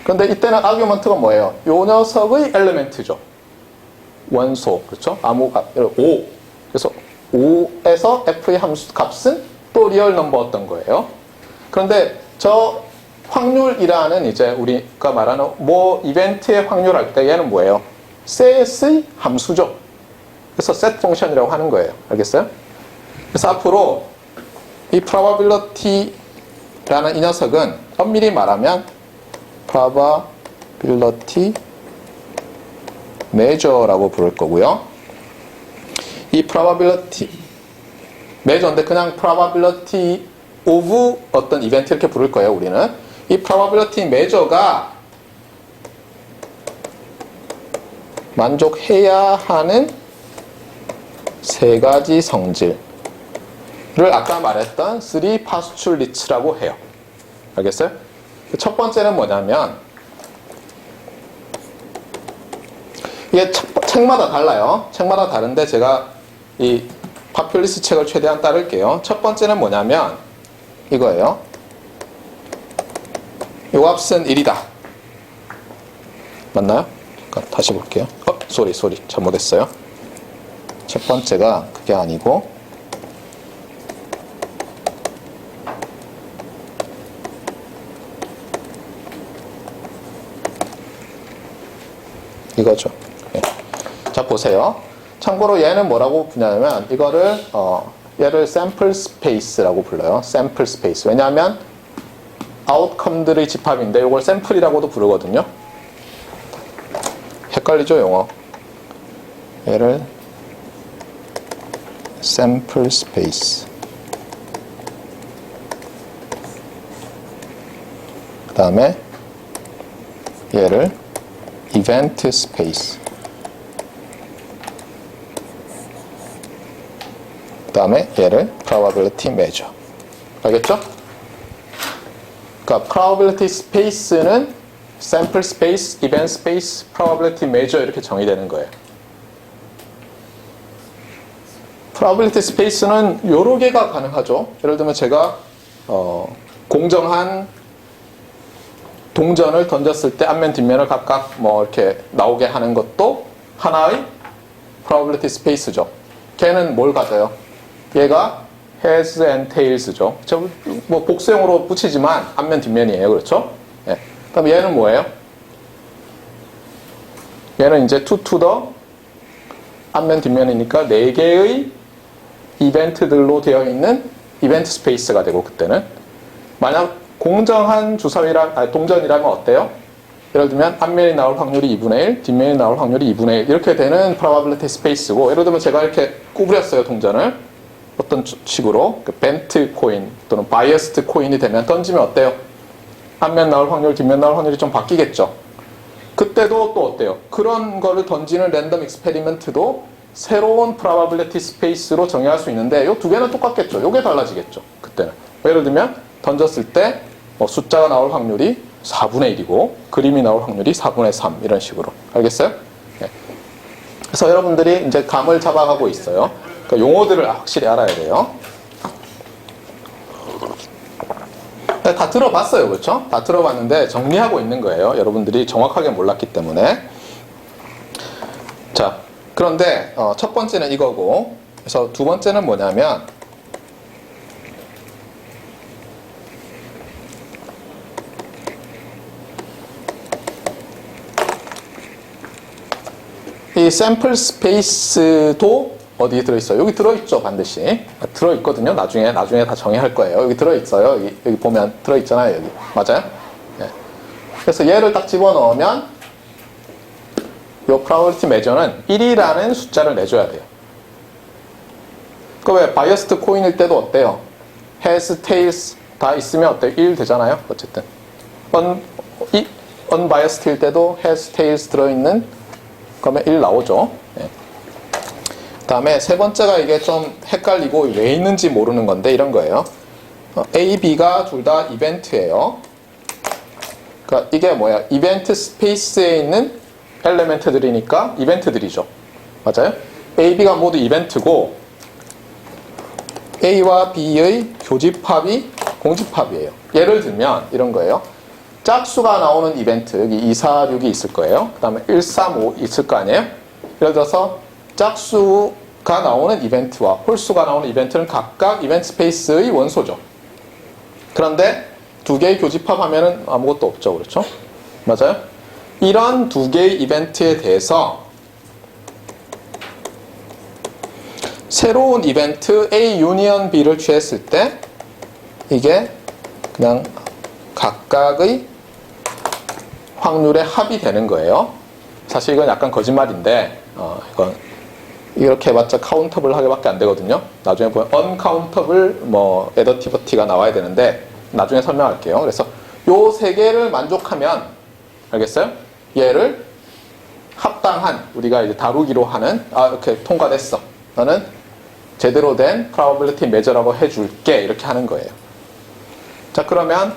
그런데 이때는 아규먼트가 뭐예요? 요 녀석의 엘리멘트죠. 원소. 그렇죠? O. 그래서 O에서 F의 함수 값은 또 리얼 넘버였던 거예요. 그런데 저 확률이라는 이제 우리가 말하는 뭐 이벤트의 확률 할 때 얘는 뭐예요? 셋의 함수죠. 그래서 셋 펑션이라고 하는 거예요. 알겠어요? 그래서 앞으로 이 probability라는 이 녀석은 엄밀히 말하면 probability measure라고 부를 거고요. 이 probability measure인데 그냥 probability of 어떤 이벤트 이렇게 부를 거예요. 우리는 이 probability measure가 만족해야 하는 세 가지 성질을 아까 말했던 3 postulate라고 해요. 알겠어요? 첫 번째는 뭐냐면 이게 책마다 달라요. 책마다 다른데 제가 이 파퓰리스 책을 최대한 따를게요. 첫 번째는 뭐냐면 이거예요. 요 값은 1이다. 맞나요? 잠깐 다시 볼게요. 쏘리 잘못했어요. 첫 번째가 그게 아니고 이거죠. 네. 자 보세요. 참고로 얘는 뭐라고 부르냐면 이거를 얘를 샘플 스페이스라고 불러요. 샘플 스페이스. 왜냐하면 아웃컴들의 집합인데 이걸 샘플이라고도 부르거든요. 헷갈리죠, 용어? 얘를 샘플 스페이스. 그 다음에 얘를 이벤트 스페이스. 그 다음에 얘를 probability measure. 알겠죠? 그러니까 probability space는 sample space, event space, probability measure 이렇게 정의되는 거예요. probability space는 여러 개가 가능하죠. 예를 들면 제가 공정한 동전을 던졌을 때 앞면 뒷면을 각각 뭐 이렇게 나오게 하는 것도 하나의 probability space죠. 걔는 뭘 가져요? 얘가 heads and tails죠. 저 뭐 복수형으로 붙이지만 앞면 뒷면이에요. 그렇죠? 예. 그럼 얘는 뭐예요? 얘는 이제 to the 앞면 뒷면이니까 4개의 이벤트들로 되어 있는 이벤트 스페이스가 되고, 그때는 만약 공정한 동전이라면 어때요? 예를 들면 앞면이 나올 확률이 2분의 1, 뒷면이 나올 확률이 2분의 1 이렇게 되는 probability space고, 예를 들면 제가 이렇게 구부렸어요, 동전을. 어떤 식으로 벤트 코인 또는 바이어스드 코인이 되면 던지면 어때요? 앞면 나올 확률, 뒷면 나올 확률이 좀 바뀌겠죠. 그때도 또 어때요? 그런 거를 던지는 랜덤 익스페리먼트도 새로운 probability space로 정의할 수 있는데 이 두 개는 똑같겠죠. 이게 달라지겠죠. 그때는. 예를 들면 던졌을 때 숫자가 나올 확률이 4분의 1이고 그림이 나올 확률이 4분의 3 이런 식으로. 알겠어요? 네. 그래서 여러분들이 이제 감을 잡아가고 있어요. 그러니까 용어들을 확실히 알아야 돼요. 다 들어봤어요. 그렇죠? 다 들어봤는데 정리하고 있는 거예요. 여러분들이 정확하게 몰랐기 때문에. 자, 그런데 첫 번째는 이거고, 그래서 두 번째는 뭐냐면 이 샘플 스페이스도 어디에 들어있어요? 여기 들어있죠, 반드시. 들어있거든요. 나중에 다 정의할 거예요. 여기 들어있어요. 여기 보면 들어있잖아요, 여기. 맞아요? 네. 그래서 얘를 딱 집어넣으면 요 probability measure는 1이라는 숫자를 내줘야 돼요. 그 왜 바이어스드 코인일 때도 어때요? heads, tails 다 있으면 어때요? 1 되잖아요. 어쨌든. unbiased일 때도 heads, tails 들어있는 그러면 1 나오죠. 네. 다음에 세 번째가 이게 좀 헷갈리고 왜 있는지 모르는 건데 이런 거예요. A, B가 둘 다 이벤트예요. 그러니까 이게 뭐야? 이벤트 스페이스에 있는 엘레멘트들이니까 이벤트들이죠. 맞아요? A, B가 모두 이벤트고 A와 B의 교집합이 공집합이에요. 예를 들면 이런 거예요. 짝수가 나오는 이벤트, 여기 2, 4, 6이 있을 거예요. 그 다음에 1, 3, 5 있을 거 아니에요? 예를 들어서 짝수가 나오는 이벤트와 홀수가 나오는 이벤트는 각각 이벤트 스페이스의 원소죠. 그런데 두 개의 교집합하면은 아무것도 없죠. 그렇죠? 맞아요? 이런 두 개의 이벤트에 대해서 새로운 이벤트 A 유니언 B를 취했을 때 이게 그냥 각각의 확률의 합이 되는 거예요. 사실 이건 약간 거짓말인데 이건 이렇게 해봤자 카운터블 하게밖에 안 되거든요. 나중에 보면 언카운터블 애더티버티가 나와야 되는데 나중에 설명할게요. 그래서 요 세 개를 만족하면 알겠어요? 얘를 합당한 우리가 이제 다루기로 하는 이렇게 통과됐어. 너는 제대로 된 probability measure라고 해줄게. 이렇게 하는 거예요. 자, 그러면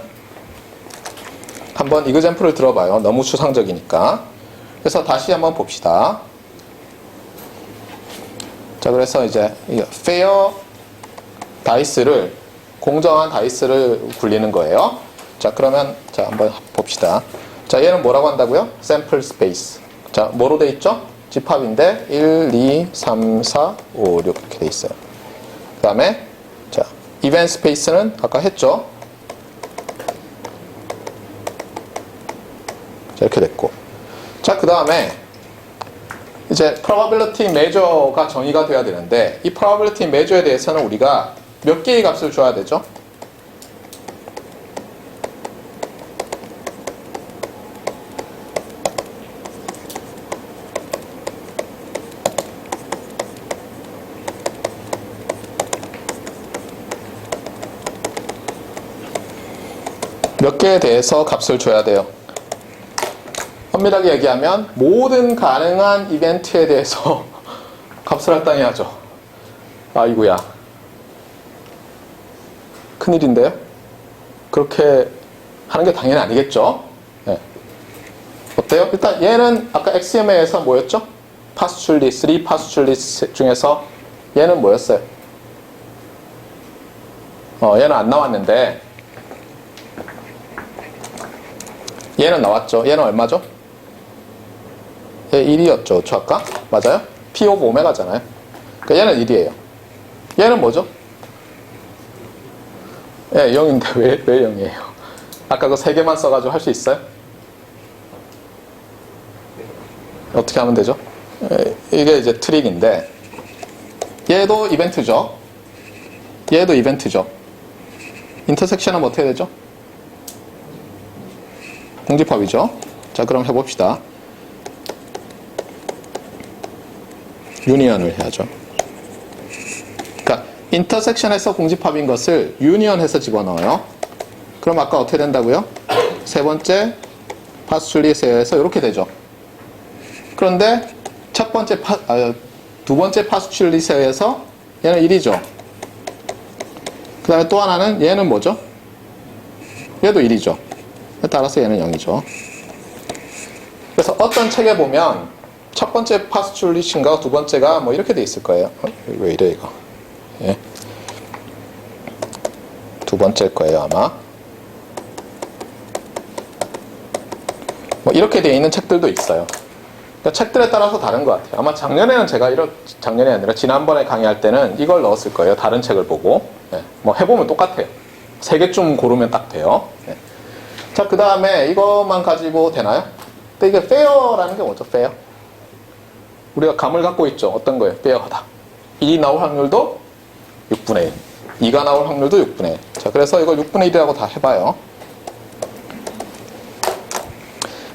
한번 이그젬플을 들어봐요. 너무 추상적이니까. 그래서 다시 한번 봅시다. 자, 그래서 이제 fair 다이스를 공정한 다이스를 굴리는 거예요. 자, 그러면 자 한번 봅시다. 자, 얘는 뭐라고 한다고요? sample space. 자, 뭐로 돼 있죠? 집합인데 1, 2, 3, 4, 5, 6 이렇게 돼 있어요. 그 다음에 자, event space는 아까 했죠? 자, 이렇게 됐고. 자, 그 다음에 이제 probability measure가 정의가 돼야 되는데 이 probability measure에 대해서는 우리가 몇 개의 값을 줘야 되죠? 몇 개에 대해서 값을 줘야 돼요. 엄밀하게 얘기하면 모든 가능한 이벤트에 대해서 값을 할당해야죠. 아이고야. 큰일인데요? 그렇게 하는 게 당연히 아니겠죠? 네. 어때요? 일단 얘는 아까 XML에서 뭐였죠? 파스출리, 3 파스출리 중에서 얘는 뭐였어요? 얘는 안 나왔는데 얘는 나왔죠. 얘는 얼마죠? 얘 1이었죠. 저 아까? 맞아요? P 오브 오메가잖아요. 그러니까 얘는 1이에요. 얘는 뭐죠? 예, 0인데 왜 0이에요? 아까 그 3개만 써가지고 할 수 있어요? 어떻게 하면 되죠? 예, 이게 이제 트릭인데 얘도 이벤트죠. 얘도 이벤트죠. 인터섹션은 어떻게 되죠? 공집합이죠. 자, 그럼 해봅시다. 유니언을 해야죠. 그러니까 인터섹션에서 공집합인 것을 유니언해서 집어넣어요. 그럼 아까 어떻게 된다고요? 세 번째 파스출리에서 이렇게 되죠. 그런데 두 번째 파스출리에서 얘는 1이죠. 그 다음에 또 하나는 얘는 뭐죠? 얘도 1이죠. 따라서 얘는 0이죠. 그래서 어떤 책에 보면 첫 번째 파스출리신가 두 번째가 뭐 이렇게 돼 있을 거예요. 왜 이래 이거? 예. 두 번째일 거예요 아마. 뭐 이렇게 돼 있는 책들도 있어요. 그러니까 책들에 따라서 다른 것 같아요. 아마 작년에는 작년이 아니라 지난번에 강의할 때는 이걸 넣었을 거예요. 다른 책을 보고. 예. 뭐 해보면 똑같아요. 3개쯤 고르면 딱 돼요. 예. 자, 그 다음에 이것만 가지고 되나요? 근데 이게 fair라는 게 뭐죠? fair. 우리가 감을 갖고 있죠. 어떤 거예요? fair하다. 1이 나올 확률도 6분의 1. 2가 나올 확률도 6분의 1. 자, 그래서 이걸 6분의 1이라고 다 해봐요.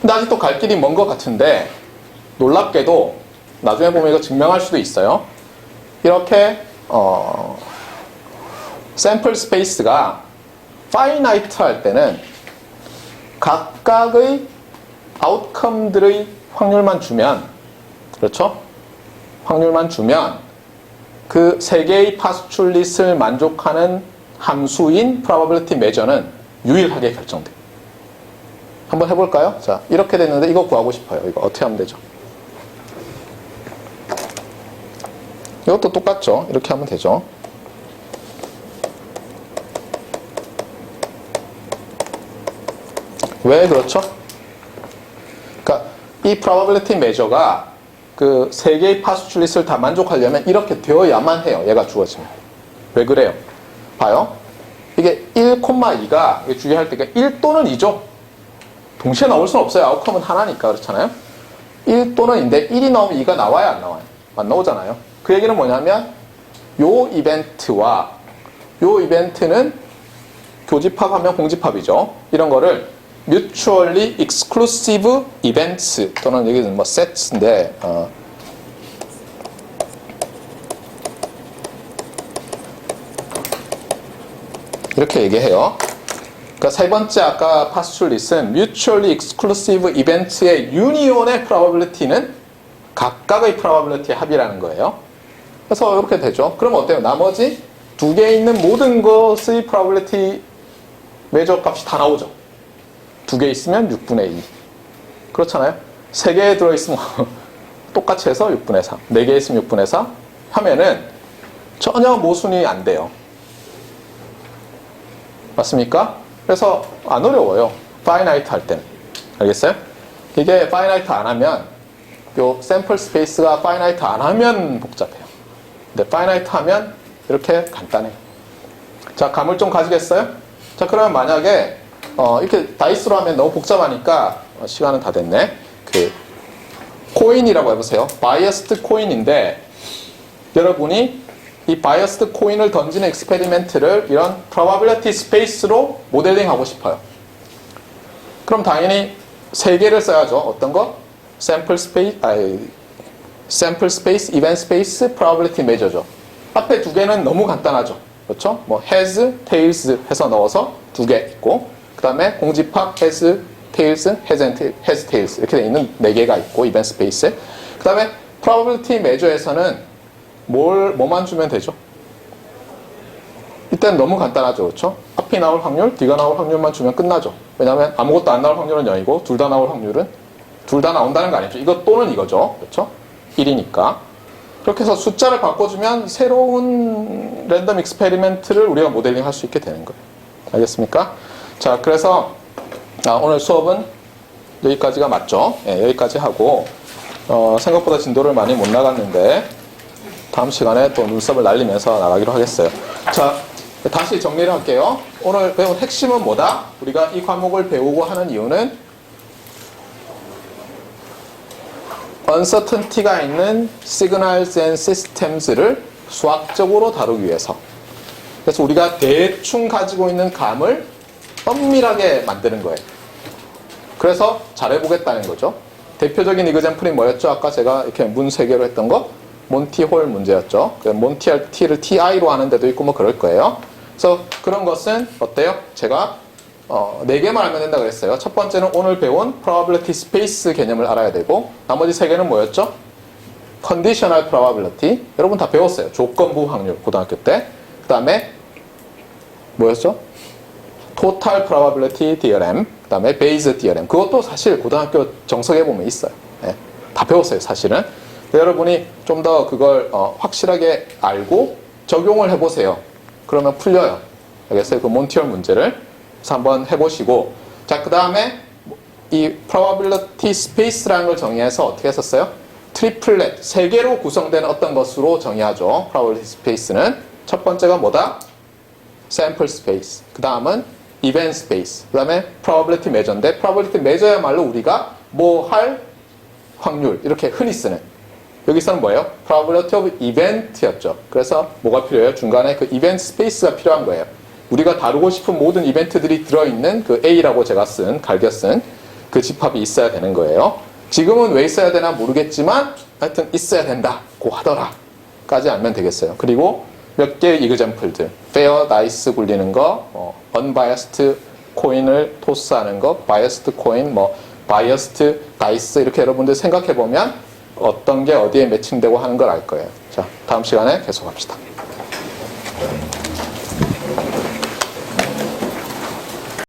근데 아직도 갈 길이 먼 것 같은데 놀랍게도 나중에 보면 이거 증명할 수도 있어요. 이렇게 샘플 스페이스가 파이나이트 할 때는 각각의 아웃컴들의 확률만 주면, 그렇죠? 확률만 주면 그 3개의 파스출릿을 만족하는 함수인 probability measure는 유일하게 결정돼요. 한번 해볼까요? 자, 이렇게 됐는데 이거 구하고 싶어요. 이거 어떻게 하면 되죠? 이것도 똑같죠? 이렇게 하면 되죠. 왜 그렇죠? 그러니까 이 probability measure가 그 3개의 파스출릿을 다 만족하려면 이렇게 되어야만 해요. 얘가 주어지면. 왜 그래요? 봐요. 이게 1,2가 주의할 때 1 또는 2죠. 동시에 나올 수는 없어요. 아웃컴은 하나니까. 그렇잖아요. 1 또는 2인데 1이 나오면 2가 나와야 안 나와요? 안 나오잖아요. 그 얘기는 뭐냐면 요 이벤트와 요 이벤트는 교집합하면 공집합이죠. 이런 거를 mutually exclusive events 또는 여기는 뭐 sets인데 이렇게 얘기해요. 그러니까 세 번째 아까 파스출릿은 mutually exclusive events의 union의 probability는 각각의 probability 합이라는 거예요. 그래서 이렇게 되죠. 그럼 어때요? 나머지 두 개에 있는 모든 것의 probability measure 값이 다 나오죠. 2개 있으면 6분의 2. 그렇잖아요. 3개에 들어있으면 똑같이 해서 6분의 3. 4개 있으면 6분의 4 하면은 전혀 모순이 안 돼요. 맞습니까? 그래서 안 어려워요. 파이나이트 할 때는. 알겠어요? 이게 파이나이트 안 하면 요 샘플 스페이스가 파이나이트 안 하면 복잡해요. 근데 파이나이트 하면 이렇게 간단해요. 자, 감을 좀 가지겠어요? 자, 그러면 만약에 이렇게 다이스로 하면 너무 복잡하니까 시간은 다 됐네. 그 코인이라고 해보세요. 바이어스드 코인인데 여러분이 이 바이어스드 코인을 던지는 익스페리멘트를 이런 probability space로 모델링하고 싶어요. 그럼 당연히 세 개를 써야죠. 어떤 거? sample space, event space, probability measure죠. 앞에 두 개는 너무 간단하죠. 그렇죠? 뭐 has, tails 해서 넣어서 두 개 있고 그 다음에 공집합 has, tails, has, tails 이렇게 돼 있는 네 개가 있고 event space에 그 다음에 probability measure에서는 뭐만 주면 되죠? 이때는 너무 간단하죠. 그렇죠? 앞이 나올 확률, 뒤가 나올 확률만 주면 끝나죠. 왜냐하면 아무것도 안 나올 확률은 0이고 둘 다 나올 확률은 둘 다 나온다는 거 아니죠. 이거 또는 이거죠. 그렇죠? 1이니까. 그렇게 해서 숫자를 바꿔주면 새로운 랜덤 익스페리멘트를 우리가 모델링 할 수 있게 되는 거예요. 알겠습니까? 자, 그래서 오늘 수업은 여기까지가 맞죠? 네, 여기까지 하고 생각보다 진도를 많이 못 나갔는데 다음 시간에 또 눈썹을 날리면서 나가기로 하겠어요. 자, 다시 정리를 할게요. 오늘 배운 핵심은 뭐다? 우리가 이 과목을 배우고 하는 이유는 uncertainty가 있는 signals and systems를 수학적으로 다루기 위해서. 그래서 우리가 대충 가지고 있는 감을 엄밀하게 만드는 거예요. 그래서 잘해보겠다는 거죠. 대표적인 이그젬플이 뭐였죠? 아까 제가 이렇게 문 3개로 했던 거? 몬티홀 문제였죠. 몬티할 t를 ti로 하는 데도 있고 뭐 그럴 거예요. 그래서 그런 것은 어때요? 제가 4개만 알면 된다 그랬어요. 첫 번째는 오늘 배운 probability space 개념을 알아야 되고 나머지 3개는 뭐였죠? conditional probability. 여러분 다 배웠어요. 조건부 확률 고등학교 때. 그 다음에 뭐였죠? total probability theorem. 그 다음에 Bayes theorem. 그것도 사실 고등학교 정석에 보면 있어요. 네, 다 배웠어요 사실은. 여러분이 좀 더 그걸 확실하게 알고 적용을 해보세요. 그러면 풀려요. 알겠어요? 그 몬티얼 문제를. 그래서 한번 해보시고 자, 그 다음에 이 probability space라는 걸 정의해서 어떻게 했었어요? 트리플렛, 3개로 구성된 어떤 것으로 정의하죠. probability space는 첫 번째가 뭐다? sample space. 그 다음은 event space. 그 다음에 probability measure인데 probability measure야말로 우리가 뭐 할 확률 이렇게 흔히 쓰는 여기서는 뭐예요? probability of event였죠. 그래서 뭐가 필요해요? 중간에 그 event space가 필요한 거예요. 우리가 다루고 싶은 모든 이벤트들이 들어있는 그 A라고 제가 갈겨 쓴 그 집합이 있어야 되는 거예요. 지금은 왜 있어야 되나 모르겠지만 하여튼 있어야 된다고 하더라 까지 알면 되겠어요. 그리고 몇 개의 이그젬플들 fair dice 굴리는 거, unbiased 코인을 토스하는 거, biased 코인, biased dice 이렇게 여러분들 생각해 보면 어떤 게 어디에 매칭되고 하는 걸 알 거예요. 자, 다음 시간에 계속합시다.